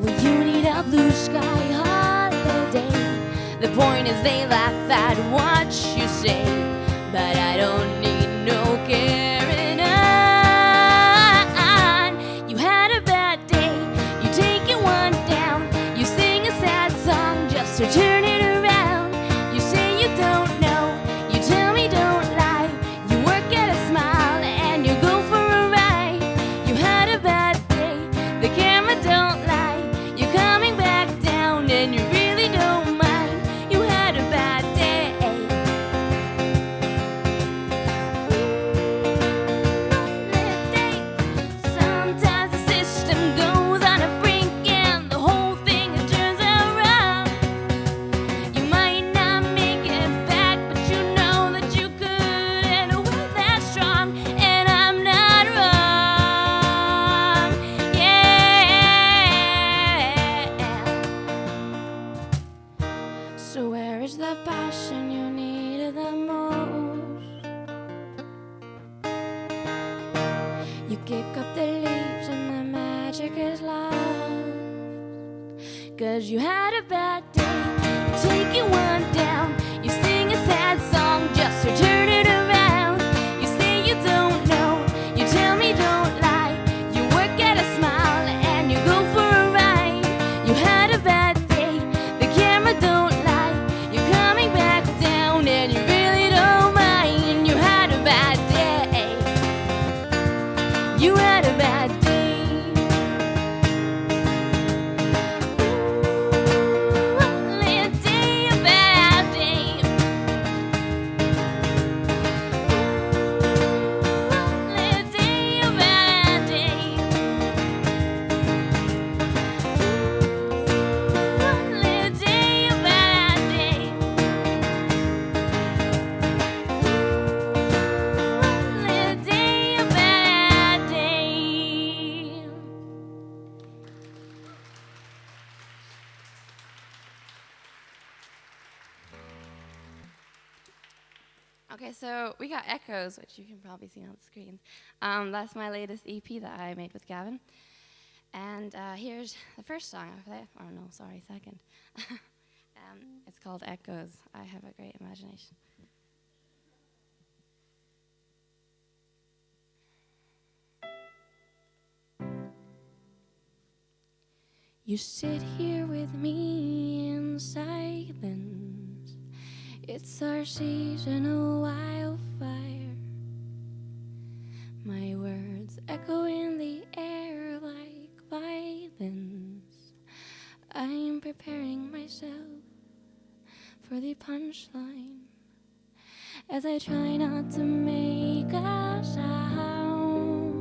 Well, you need a blue sky holiday. The point is they laugh at what you say, but I don't need no carrying on. You had a bad day, you take it one down. You sing a sad song just to turn it around. You say you don't know, you tell me don't lie. You work at a smile and you go for a ride. You had a bad day, the camera don't lie. You're coming back down and you really don't mind. You had a bad day. Sometimes the system goes on a brink and the whole thing turns around. You might not make it back, but you know that you could, and we're that strong, and I'm not wrong. Yeah. So where is the passion you needed the most? You kick up the leaves and the magic is lost. 'Cause you had a bad day, you take it one down. You sing a sad song just to turn it around. You say you don't know, you tell me don't lie. You work at a smile and you go for a ride. You had a bad day, the camera don't lie. You're coming back down and you really don't mind. You had a bad day. You had a bad day. Okay, so we got Echoes, which you can probably see on the screen. That's my latest EP that I made with Gavin. And here's the first song of that. Oh, no, sorry, second. It's called Echoes. I have a great imagination. You sit here with me in silence. It's our seasonal wildfire. My words echo in the air like violence. I'm preparing myself for the punchline as I try not to make a sound,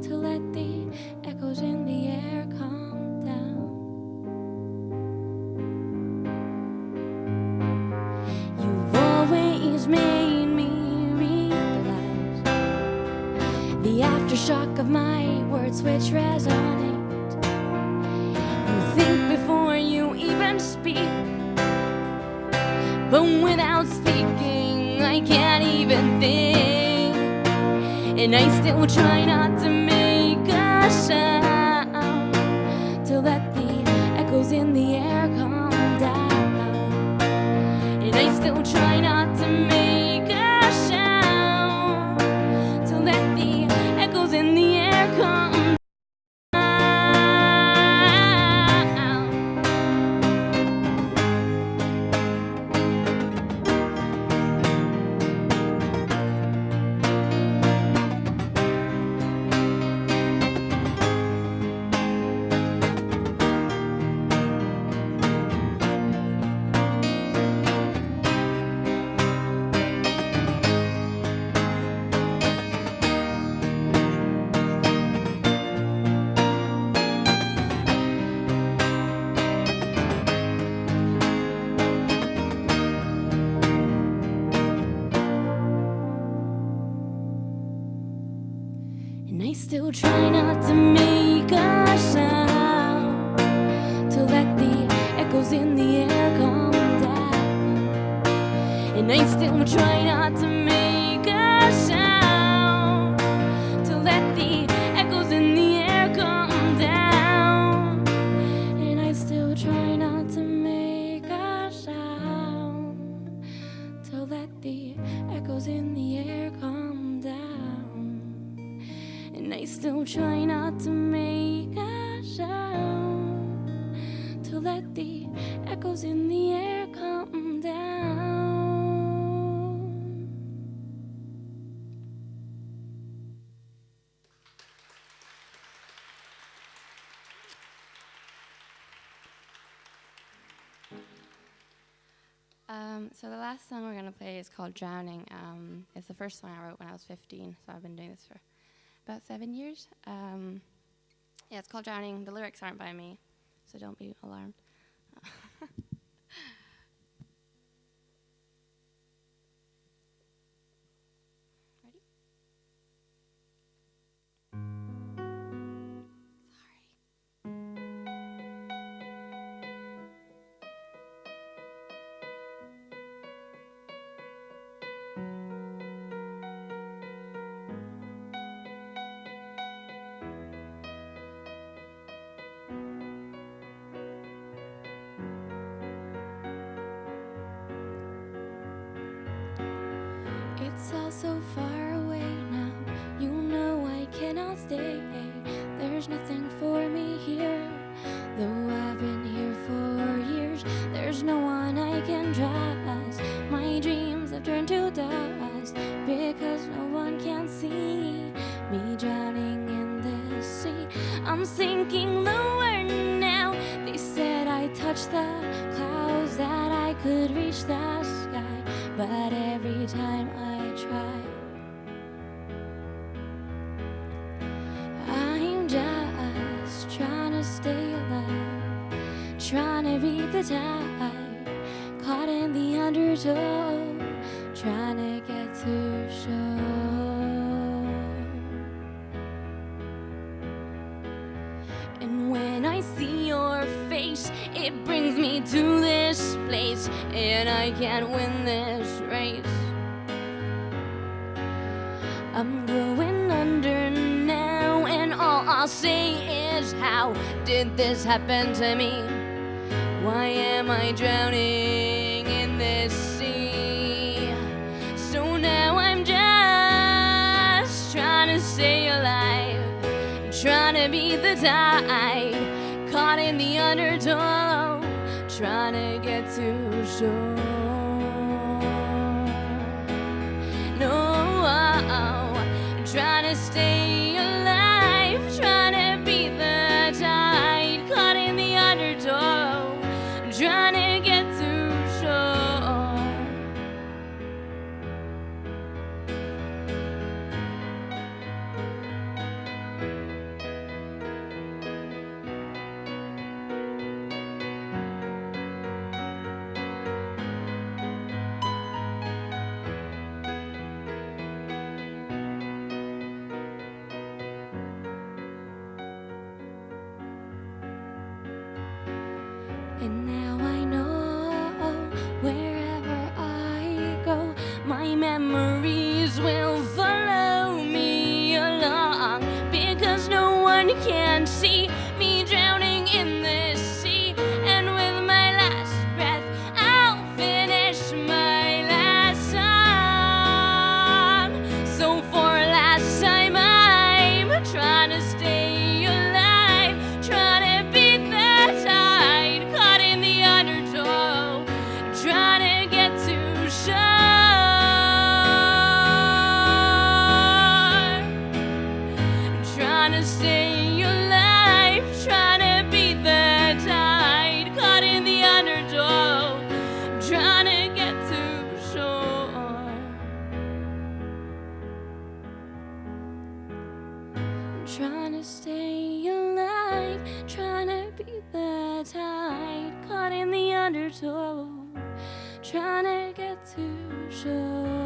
to let the echoes in the air calm down. You've always made me realize the aftershock of my words which resonate. You think before you even speak, but without speaking I can't even think, and I still try not to make sound to let the echoes in the air calm down. And I still try not to make a sound to let the echoes in the air calm down. And I still try not to make a sound to let the echoes in the air calm down. And I still try not to make a sound to let the echoes in the air calm down. And I still try not to make a sound to let the echoes in the air calm down. And I still try not to make a sound to let the echoes in the air calm down. So the last song we're going to play is called Drowning. It's the first song I wrote when I was 15, so I've been doing this for about 7 years. Yeah, it's called Drowning. The lyrics aren't by me, so don't be alarmed. Ready? It's all so far away now. You know I cannot stay. There's nothing for me here. Though I've been here for years, there's no one I can trust. My dreams have turned to dust because no one can see me drowning in this sea. I'm sinking lower now. They said I touched the clouds, that I could reach the sky, but every time I try, I'm just trying to stay alive, trying to beat the tide, caught in the undertow, trying to get to shore. And when I see your face, it brings me to this place, and I can't win this race. I'm going under now, and all I'll say is, how did this happen to me? Why am I drowning in this sea? So now I'm just trying to stay alive, trying to beat the tide, caught in the undertow, trying to get to shore. No, trying to stay alive, trying to beat the tide, caught in the undertow, trying to get to shore. And now I know wherever I go, my memories will follow me along, because no one wave, trying to beat the tide, caught in the undertow, trying to get to shore.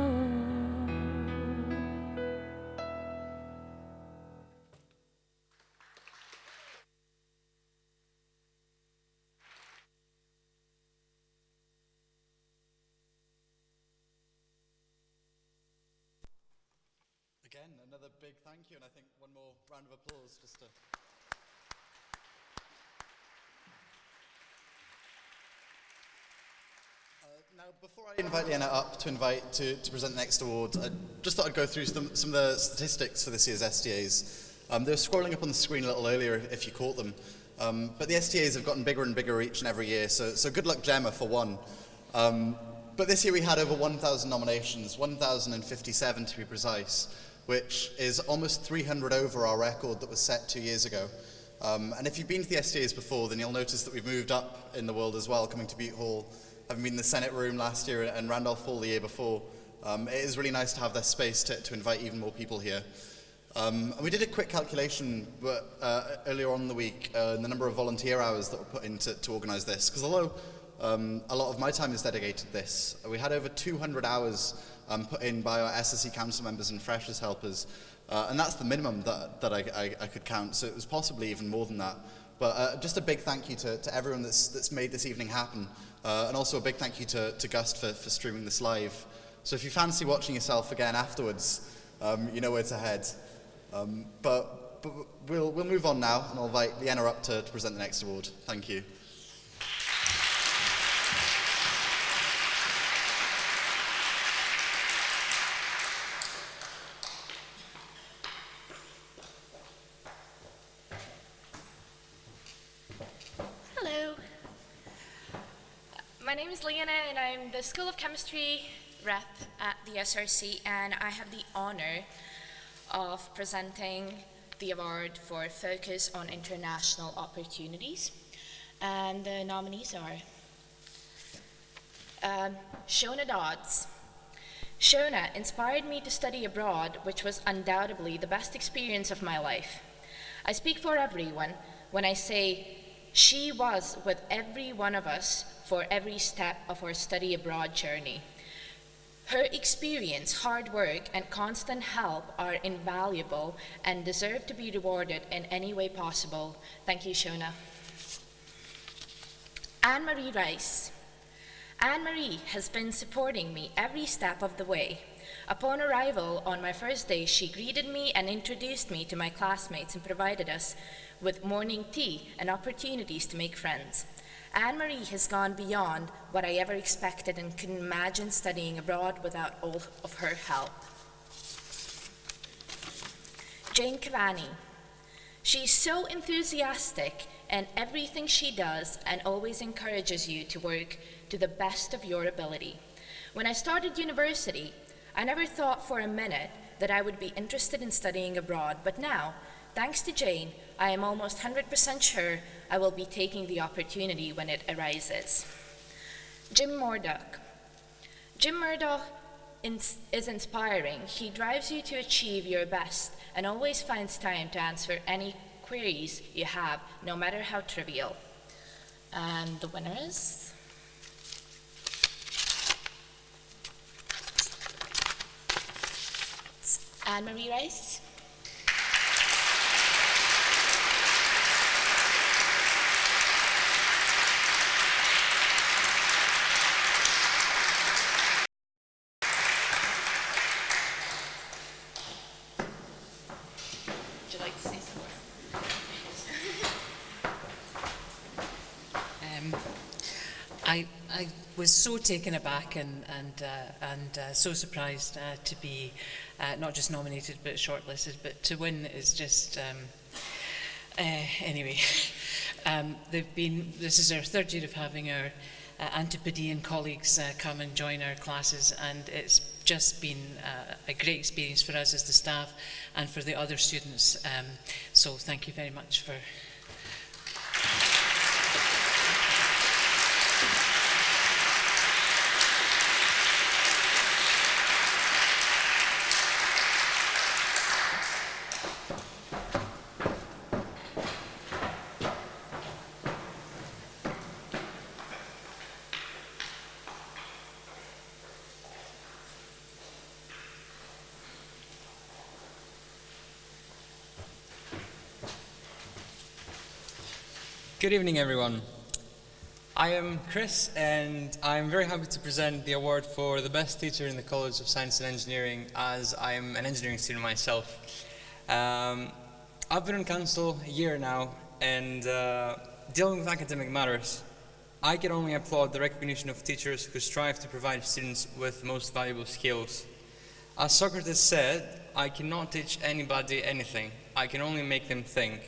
Again, another big thank you, and I think one more round of applause just to... Now, before I invite Leanna up to present the next award, I just thought I'd go through some of the statistics for this year's STAs. They were scrolling up on the screen a little earlier if you caught them. But the STAs have gotten bigger and bigger each and every year, so good luck, Gemma, for one. But this year we had over 1,000 nominations, 1,057 to be precise, which is almost 300 over our record that was set 2 years ago. And if you've been to the STAs before, then you'll notice that we've moved up in the world as well, coming to Bute Hall, having been in the Senate room last year and Randolph Hall the year before. It is really nice to have this space to invite even more people here. And we did a quick calculation earlier on in the week, the number of volunteer hours that were put in to organise this, because although a lot of my time is dedicated to this, we had over 200 hours put in by our SSC council members and freshers helpers, and that's the minimum that I could count, so it was possibly even more than that. But just a big thank you to everyone that's made this evening happen, and also a big thank you to GUST for streaming this live. So if you fancy watching yourself again afterwards, you know where to head. But we'll move on now, and I'll invite Leanna up to present the next award. Thank you. Hello. My name is Leanna, and I'm the School of Chemistry rep at the SRC, and I have the honour of presenting the award for Focus on International Opportunities. And the nominees are Shona Dodds. Shona inspired me to study abroad, which was undoubtedly the best experience of my life. I speak for everyone when I say she was with every one of us for every step of our study abroad journey. Her experience, hard work, and constant help are invaluable and deserve to be rewarded in any way possible. Thank you, Shona. Anne-Marie Rice. Anne-Marie has been supporting me every step of the way. Upon arrival on my first day, she greeted me and introduced me to my classmates and provided us with morning tea and opportunities to make friends. Anne-Marie has gone beyond what I ever expected and couldn't imagine studying abroad without all of her help. Jane Cavani. She's so enthusiastic in everything she does and always encourages you to work to the best of your ability. When I started university, I never thought for a minute that I would be interested in studying abroad, but now, thanks to Jane, I am almost 100% sure I will be taking the opportunity when it arises. Jim Murdoch. Jim Murdoch is inspiring. He drives you to achieve your best and always finds time to answer any queries you have, no matter how trivial. And the winner is Anne-Marie Rice. Would you like to say some more? I was so taken aback and so surprised to be not just nominated but shortlisted, but to win is just anyway. This is our third year of having our Antipodean colleagues come and join our classes, and it's just been a great experience for us as the staff and for the other students. So thank you very much for. Good evening, everyone. I am Chris, and I'm very happy to present the award for the best teacher in the College of Science and Engineering, as I am an engineering student myself. I've been on council a year now, and dealing with academic matters, I can only applaud the recognition of teachers who strive to provide students with the most valuable skills. As Socrates said, I cannot teach anybody anything, I can only make them think.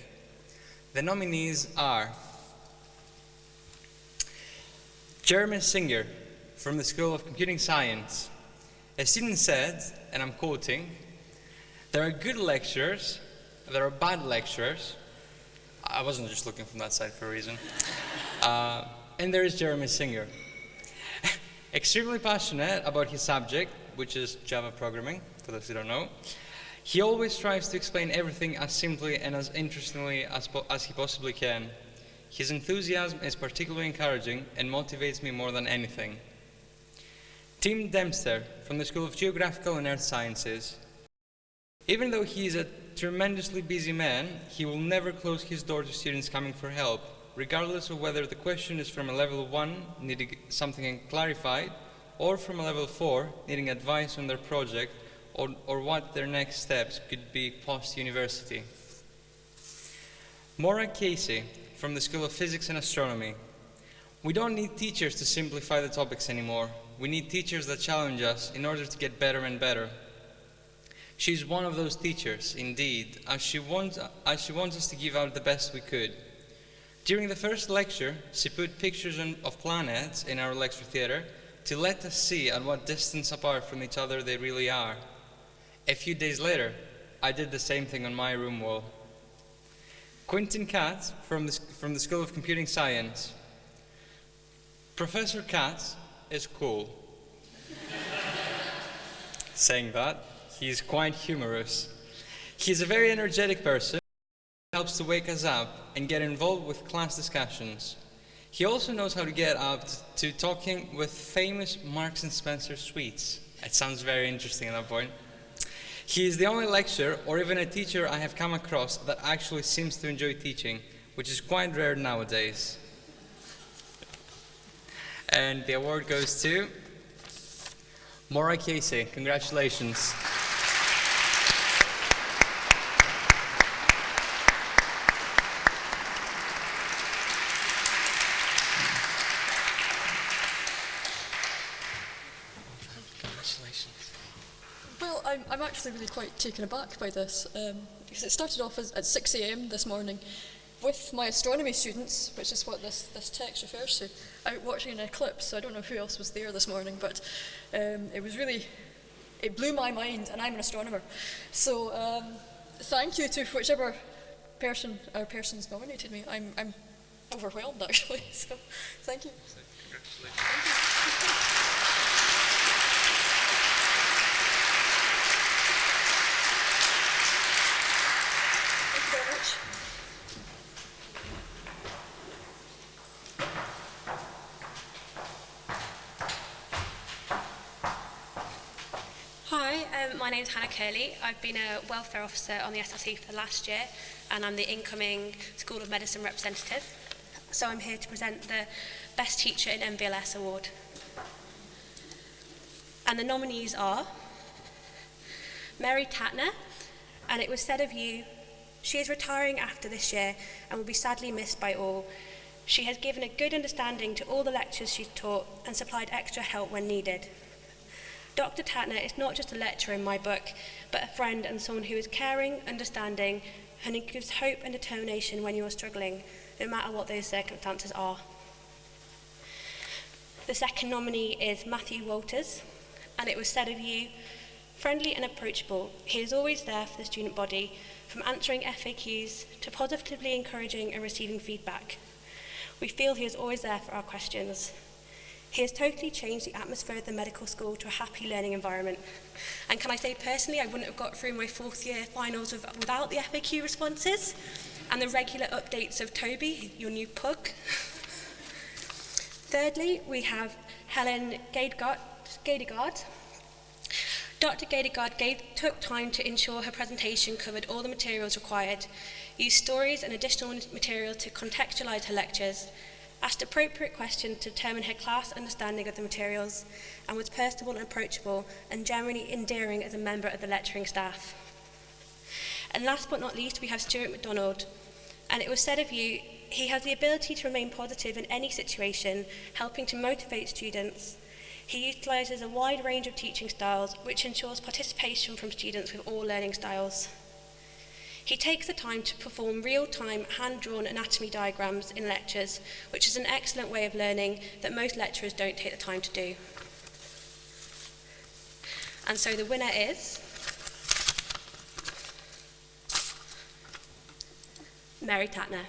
The nominees are Jeremy Singer from the School of Computing Science. A student said, and I'm quoting, "There are good lecturers, there are bad lecturers." I wasn't just looking from that side for a reason. And there is Jeremy Singer. Extremely passionate about his subject, which is Java programming, for those who don't know. He always tries to explain everything as simply and as interestingly as he possibly can. His enthusiasm is particularly encouraging and motivates me more than anything. Tim Dempster from the School of Geographical and Earth Sciences. Even though he is a tremendously busy man, he will never close his door to students coming for help, regardless of whether the question is from a level 1 needing something clarified, or from a level 4 needing advice on their project or what their next steps could be post-university. Maura Casey from the School of Physics and Astronomy. We don't need teachers to simplify the topics anymore. We need teachers that challenge us in order to get better and better. She's one of those teachers, indeed, as she wants us to give out the best we could. During the first lecture, she put pictures of planets in our lecture theatre to let us see at what distance apart from each other they really are. A few days later, I did the same thing on my room wall. Quentin Katz from the School of Computing Science. Professor Katz is cool. Saying that, he's quite humorous. He's a very energetic person who helps to wake us up and get involved with class discussions. He also knows how to get up to talking with famous Marks and Spencer sweets. It sounds very interesting at that point. He is the only lecturer or even a teacher I have come across that actually seems to enjoy teaching, which is quite rare nowadays. And the award goes to Maura Casey. Congratulations. Well, I'm actually really quite taken aback by this, because it started off at 6 a.m. this morning with my astronomy students, which is what this text refers to, out watching an eclipse. So I don't know who else was there this morning, but it blew my mind, and I'm an astronomer. So thank you to whichever person or persons nominated me. I'm overwhelmed, actually, so thank you. Congratulations. Hi, my name's Hannah Curley. I've been a welfare officer on the SLT for the last year, and I'm the incoming School of Medicine representative. So I'm here to present the Best Teacher in MVLS award. And the nominees are Mary Tatner, and it was said of you, she is retiring after this year and will be sadly missed by all. She has given a good understanding to all the lectures she's taught and supplied extra help when needed. Dr. Tatner is not just a lecturer in my book, but a friend and someone who is caring, understanding, and who gives hope and determination when you are struggling, no matter what those circumstances are. The second nominee is Matthew Walters, and it was said of you, friendly and approachable, he is always there for the student body, from answering FAQs to positively encouraging and receiving feedback. We feel he is always there for our questions. He has totally changed the atmosphere of the medical school to a happy learning environment. And can I say personally, I wouldn't have got through my fourth year finals without the FAQ responses and the regular updates of Toby, your new pug. Thirdly, we have Helen Gadegaard. Dr. Gadegaard took time to ensure her presentation covered all the materials required. used stories and additional material to contextualise her lectures, asked appropriate questions to determine her class understanding of the materials, and was personable and approachable and generally endearing as a member of the lecturing staff. And last but not least, we have Stuart MacDonald. And it was said of you, he has the ability to remain positive in any situation, helping to motivate students. He utilises a wide range of teaching styles, which ensures participation from students with all learning styles. He takes the time to perform real-time, hand-drawn anatomy diagrams in lectures, which is an excellent way of learning that most lecturers don't take the time to do. And so the winner is Mary Tatner.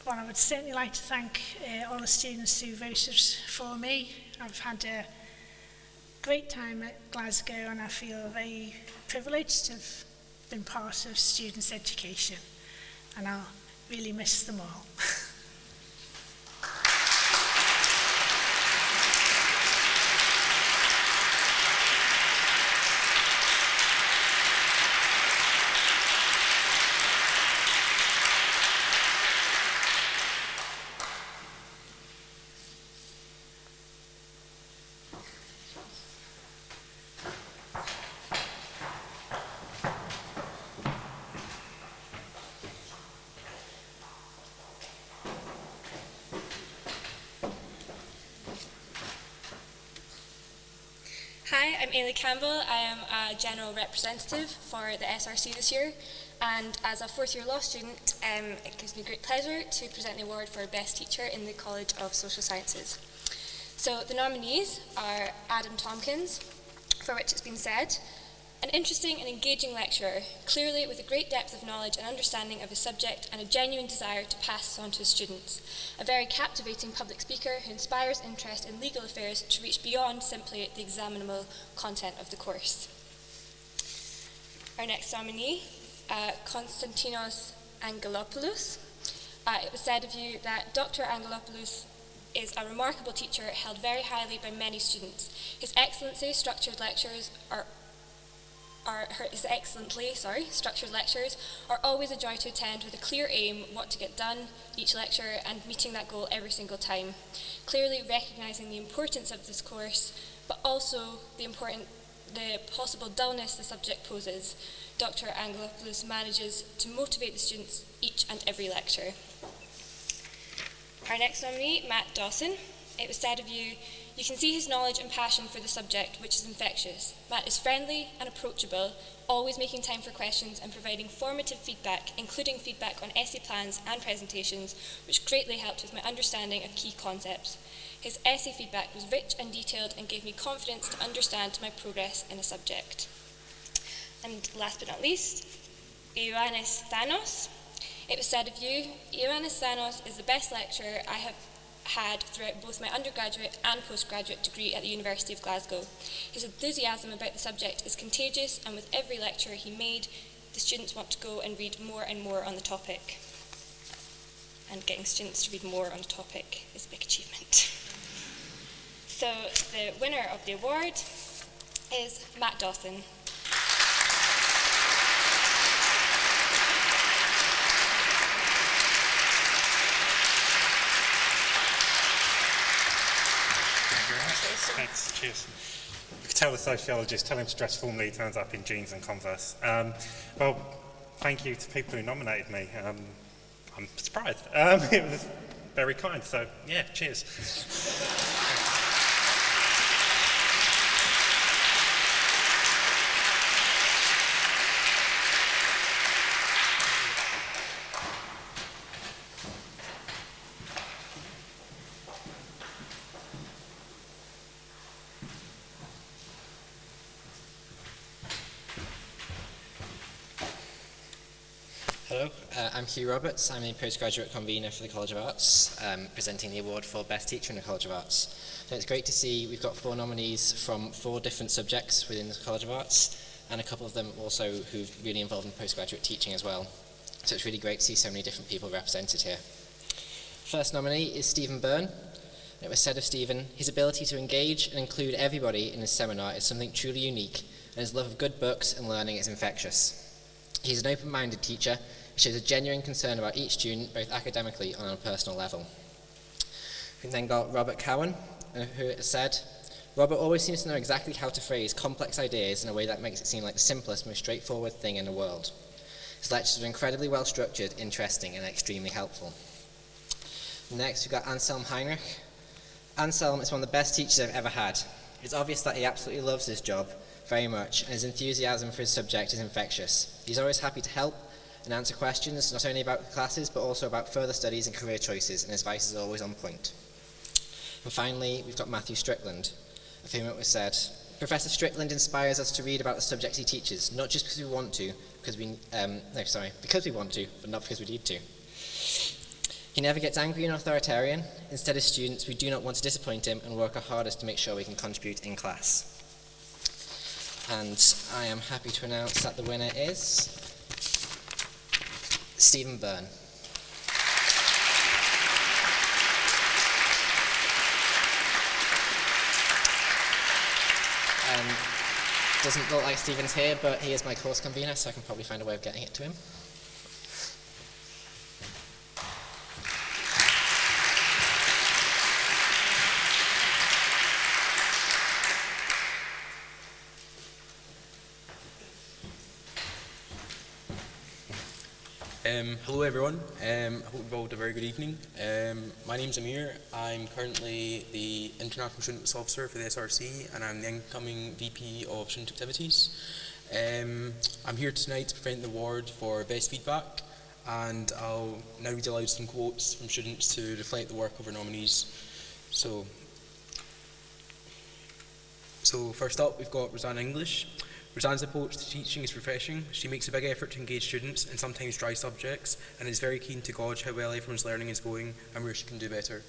Well, I would certainly like to thank all the students who voted for me. I've had a great time at Glasgow and I feel very privileged to have been part of students' education, and I'll really miss them all. Hi, I'm Ailey Campbell. I am a general representative for the SRC this year, and as a fourth year law student, it gives me great pleasure to present the award for Best Teacher in the College of Social Sciences. So the nominees are Adam Tompkins, for which it's been said, an interesting and engaging lecturer, clearly with a great depth of knowledge and understanding of his subject and a genuine desire to pass this on to his students. A very captivating public speaker who inspires interest in legal affairs to reach beyond simply the examinable content of the course. Our next nominee, Konstantinos Angelopoulos. It was said of you that Dr. Angelopoulos is a remarkable teacher held very highly by many students. His excellently structured lectures are always a joy to attend, with a clear aim what to get done each lecture and meeting that goal every single time. Clearly recognising the importance of this course, but also the possible dullness the subject poses, Dr. Angelopoulos manages to motivate the students each and every lecture. Our next nominee, Matt Dawson. It was said of you, you can see his knowledge and passion for the subject, which is infectious. Matt is friendly and approachable, always making time for questions and providing formative feedback, including feedback on essay plans and presentations, which greatly helped with my understanding of key concepts. His essay feedback was rich and detailed and gave me confidence to understand my progress in a subject. And last but not least, Ioannis Thanos. It was said of you, Ioannis Thanos is the best lecturer I have had throughout both my undergraduate and postgraduate degree at the University of Glasgow. His enthusiasm about the subject is contagious, and with every lecture he made, the students want to go and read more and more on the topic. And getting students to read more on a topic is a big achievement. So the winner of the award is Matt Dawson. Thanks, cheers. You can tell the sociologist, tell him to dress formally, he turns up in jeans and Converse. Well, thank you to people who nominated me. I'm surprised. It was very kind, so yeah, cheers. Hello, I'm Hugh Roberts. I'm a postgraduate convener for the College of Arts, presenting the award for Best Teacher in the College of Arts. So it's great to see we've got 4 nominees from 4 different subjects within the College of Arts, and a couple of them also who've really involved in postgraduate teaching as well. So it's really great to see so many different people represented here. First nominee is Stephen Byrne. It was said of Stephen, his ability to engage and include everybody in his seminar is something truly unique, and his love of good books and learning is infectious. He's an open-minded teacher who shows a genuine concern about each student, both academically and on a personal level. We then got Robert Cowan, who said, Robert always seems to know exactly how to phrase complex ideas in a way that makes it seem like the simplest, most straightforward thing in the world. His lectures are incredibly well structured, interesting, and extremely helpful. Next, we've got Anselm Heinrich. Anselm is one of the best teachers I've ever had. It's obvious that he absolutely loves his job very much, and his enthusiasm for his subject is infectious. He's always happy to help and answer questions, not only about classes, but also about further studies and career choices, and his advice is always on point. And finally, we've got Matthew Strickland, of whom it was said, Professor Strickland inspires us to read about the subjects he teaches, not just because we want to, because we want to, but not because we need to. He never gets angry and authoritarian. Instead, as students, we do not want to disappoint him and work our hardest to make sure we can contribute in class. And I am happy to announce that the winner is Stephen Byrne. Doesn't look like Stephen's here, but he is my course convener, so I can probably find a way of getting it to him. Hello everyone, I hope you've all had a very good evening. My name's Amir, I'm currently the International Students Officer for the SRC and I'm the incoming VP of Student Activities. I'm here tonight to present the award for Best Feedback, and I'll now read aloud some quotes from students to reflect the work of our nominees. So first up we've got Rosanna English. Rosanna's approach to teaching is refreshing. She makes a big effort to engage students in sometimes dry subjects and is very keen to gauge how well everyone's learning is going and where she can do better.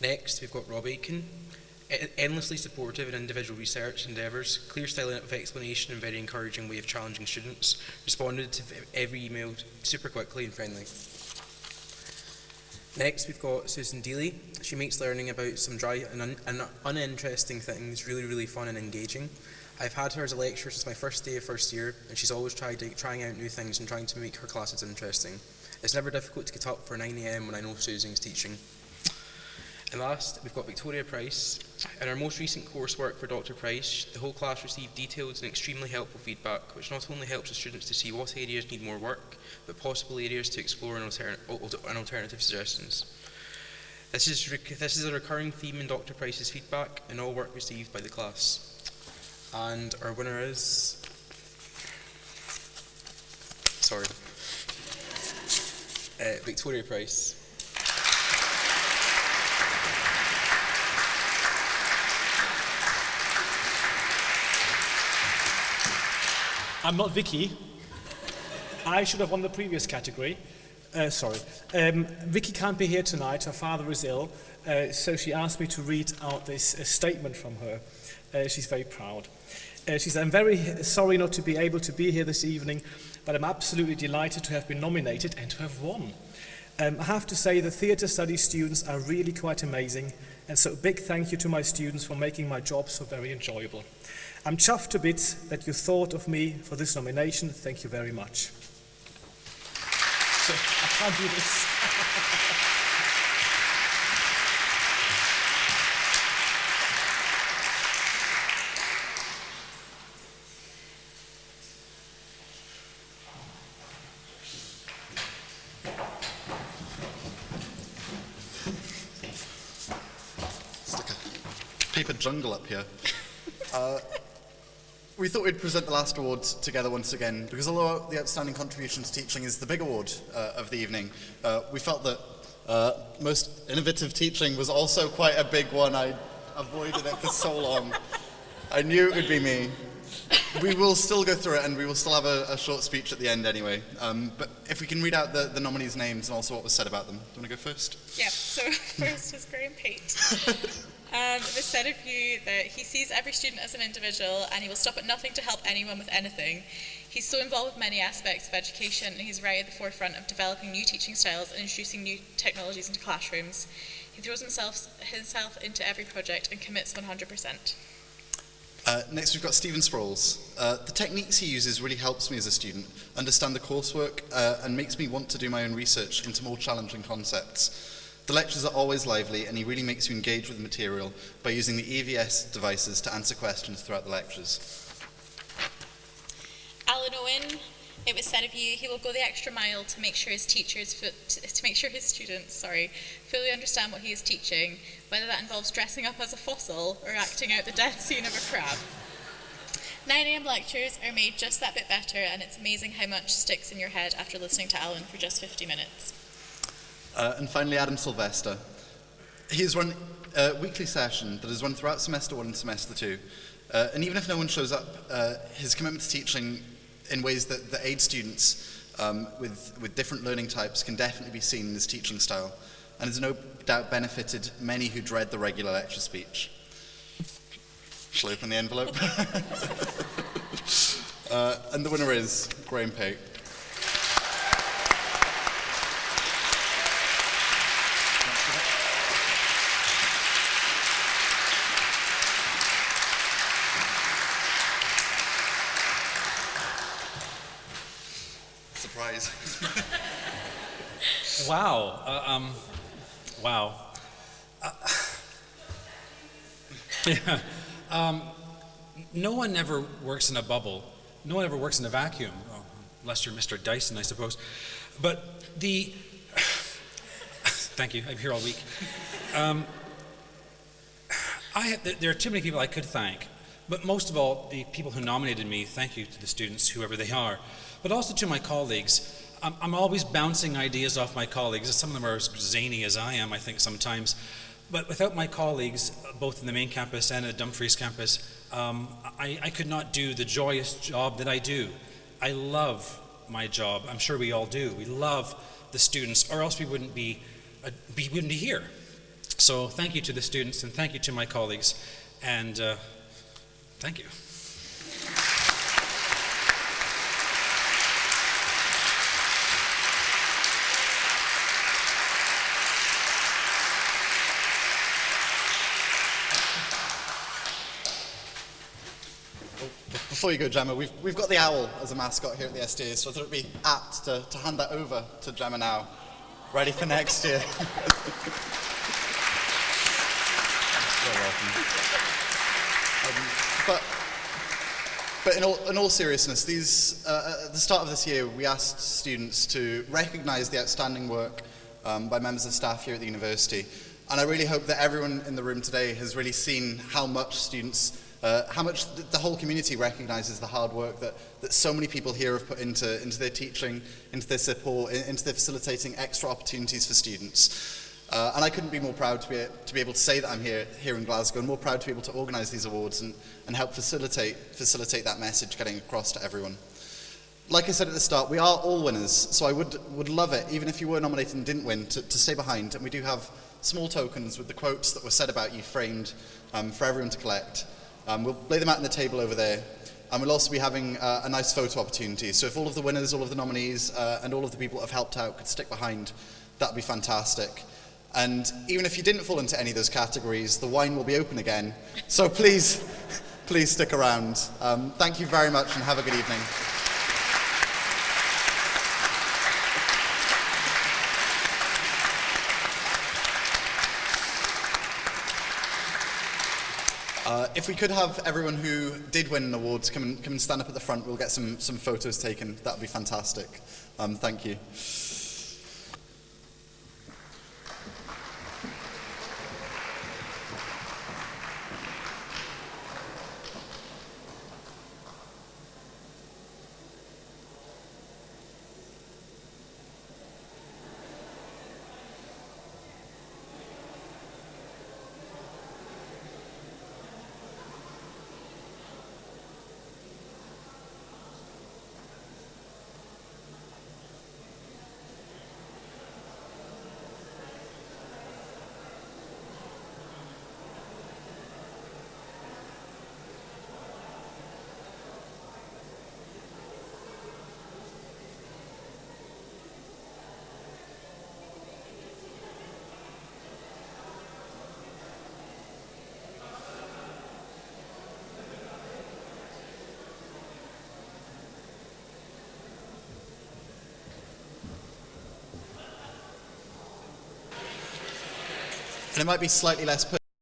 Next, we've got Rob Aitken. Endlessly supportive in individual research endeavours, clear style of explanation and very encouraging way of challenging students, responded to every email super quickly and friendly. Next, we've got Susan Deely. She makes learning about some dry and uninteresting things really, really fun and engaging. I've had her as a lecturer since my first day of first year, and she's always trying out new things and trying to make her classes interesting. It's never difficult to get up for 9 AM when I know Susan's teaching. And last, we've got Victoria Price. In our most recent coursework for Dr. Price, the whole class received detailed and extremely helpful feedback, which not only helps the students to see what areas need more work, but possible areas to explore and alternative suggestions. This is a recurring theme in Dr. Price's feedback and all work received by the class. And our winner is, Victoria Price. I'm not Vicky. I should have won the previous category. Vicky can't be here tonight. Her father is ill, so she asked me to read out this statement from her. She's very proud. She said, I'm very sorry not to be able to be here this evening, but I'm absolutely delighted to have been nominated and to have won. I have to say the theatre studies students are really quite amazing, and so a big thank you to my students for making my job so very enjoyable. I'm chuffed to bits that you thought of me for this nomination. Thank you very much. So, I can't do this. Paper jungle up here. We thought we'd present the last awards together once again, because although the Outstanding Contribution to Teaching is the big award of the evening, we felt that Most Innovative Teaching was also quite a big one. I avoided it for so long. I knew it would be me. We will still go through it, and we will still have a short speech at the end anyway. But if we can read out the nominees' names and also what was said about them. Do you want to go first? Yeah, so first is Graham Pate. It was said of you that he sees every student as an individual and he will stop at nothing to help anyone with anything. He's so involved with many aspects of education, and he's right at the forefront of developing new teaching styles and introducing new technologies into classrooms. He throws himself into every project and commits 100%. Next we've got Stephen Sproles. The techniques he uses really helps me as a student understand the coursework and makes me want to do my own research into more challenging concepts. The lectures are always lively and he really makes you engage with the material by using the EVS devices to answer questions throughout the lectures. Alan Owen, it was said of you, he will go the extra mile to make sure his students fully understand what he is teaching, whether that involves dressing up as a fossil or acting out the death scene of a crab. 9 AM lectures are made just that bit better, and it's amazing how much sticks in your head after listening to Alan for just 50 minutes. And finally, Adam Sylvester. He has run a weekly session that is run throughout semester 1 and semester 2. And even if no one shows up, his commitment to teaching in ways that aid students with different learning types can definitely be seen in his teaching style, and has no doubt benefited many who dread the regular lecture speech. Shall I open the envelope? And the winner is Graham Pate. Surprise. Wow. Wow. Yeah. No one ever works in a bubble. No one ever works in a vacuum, unless you're Mr. Dyson, I suppose. But the... Thank you. I'm here all week. There are too many people I could thank. But most of all, the people who nominated me, thank you to the students, whoever they are. But also to my colleagues. I'm always bouncing ideas off my colleagues. Some of them are as zany as I am, I think, sometimes. But without my colleagues, both in the main campus and at Dumfries campus, I could not do the joyous job that I do. I love my job. I'm sure we all do. We love the students, or else we wouldn't be here. So thank you to the students, and thank you to my colleagues, and thank you. Before you go, Gemma, we've got the owl as a mascot here at the STAs, so I thought it would be apt to hand that over to Gemma now, ready for next year. You're welcome. But in all seriousness, at the start of this year, we asked students to recognise the outstanding work by members of staff here at the university, and I really hope that everyone in the room today has really seen how much students how much the whole community recognises the hard work that so many people here have put into their teaching, into their support, into their facilitating extra opportunities for students. And I couldn't be more proud to be able to say that I'm here in Glasgow, and more proud to be able to organise these awards and help facilitate that message getting across to everyone. Like I said at the start, we are all winners, so I would love it, even if you were nominated and didn't win, to stay behind. And we do have small tokens with the quotes that were said about you framed for everyone to collect. We'll lay them out on the table over there, and we'll also be having a nice photo opportunity. So if all of the winners, all of the nominees, and all of the people that have helped out could stick behind, that would be fantastic. And even if you didn't fall into any of those categories, the wine will be open again. So please stick around. Thank you very much, and have a good evening. If we could have everyone who did win an award come and stand up at the front, we'll get some photos taken. That would be fantastic. Thank you. And it might be slightly less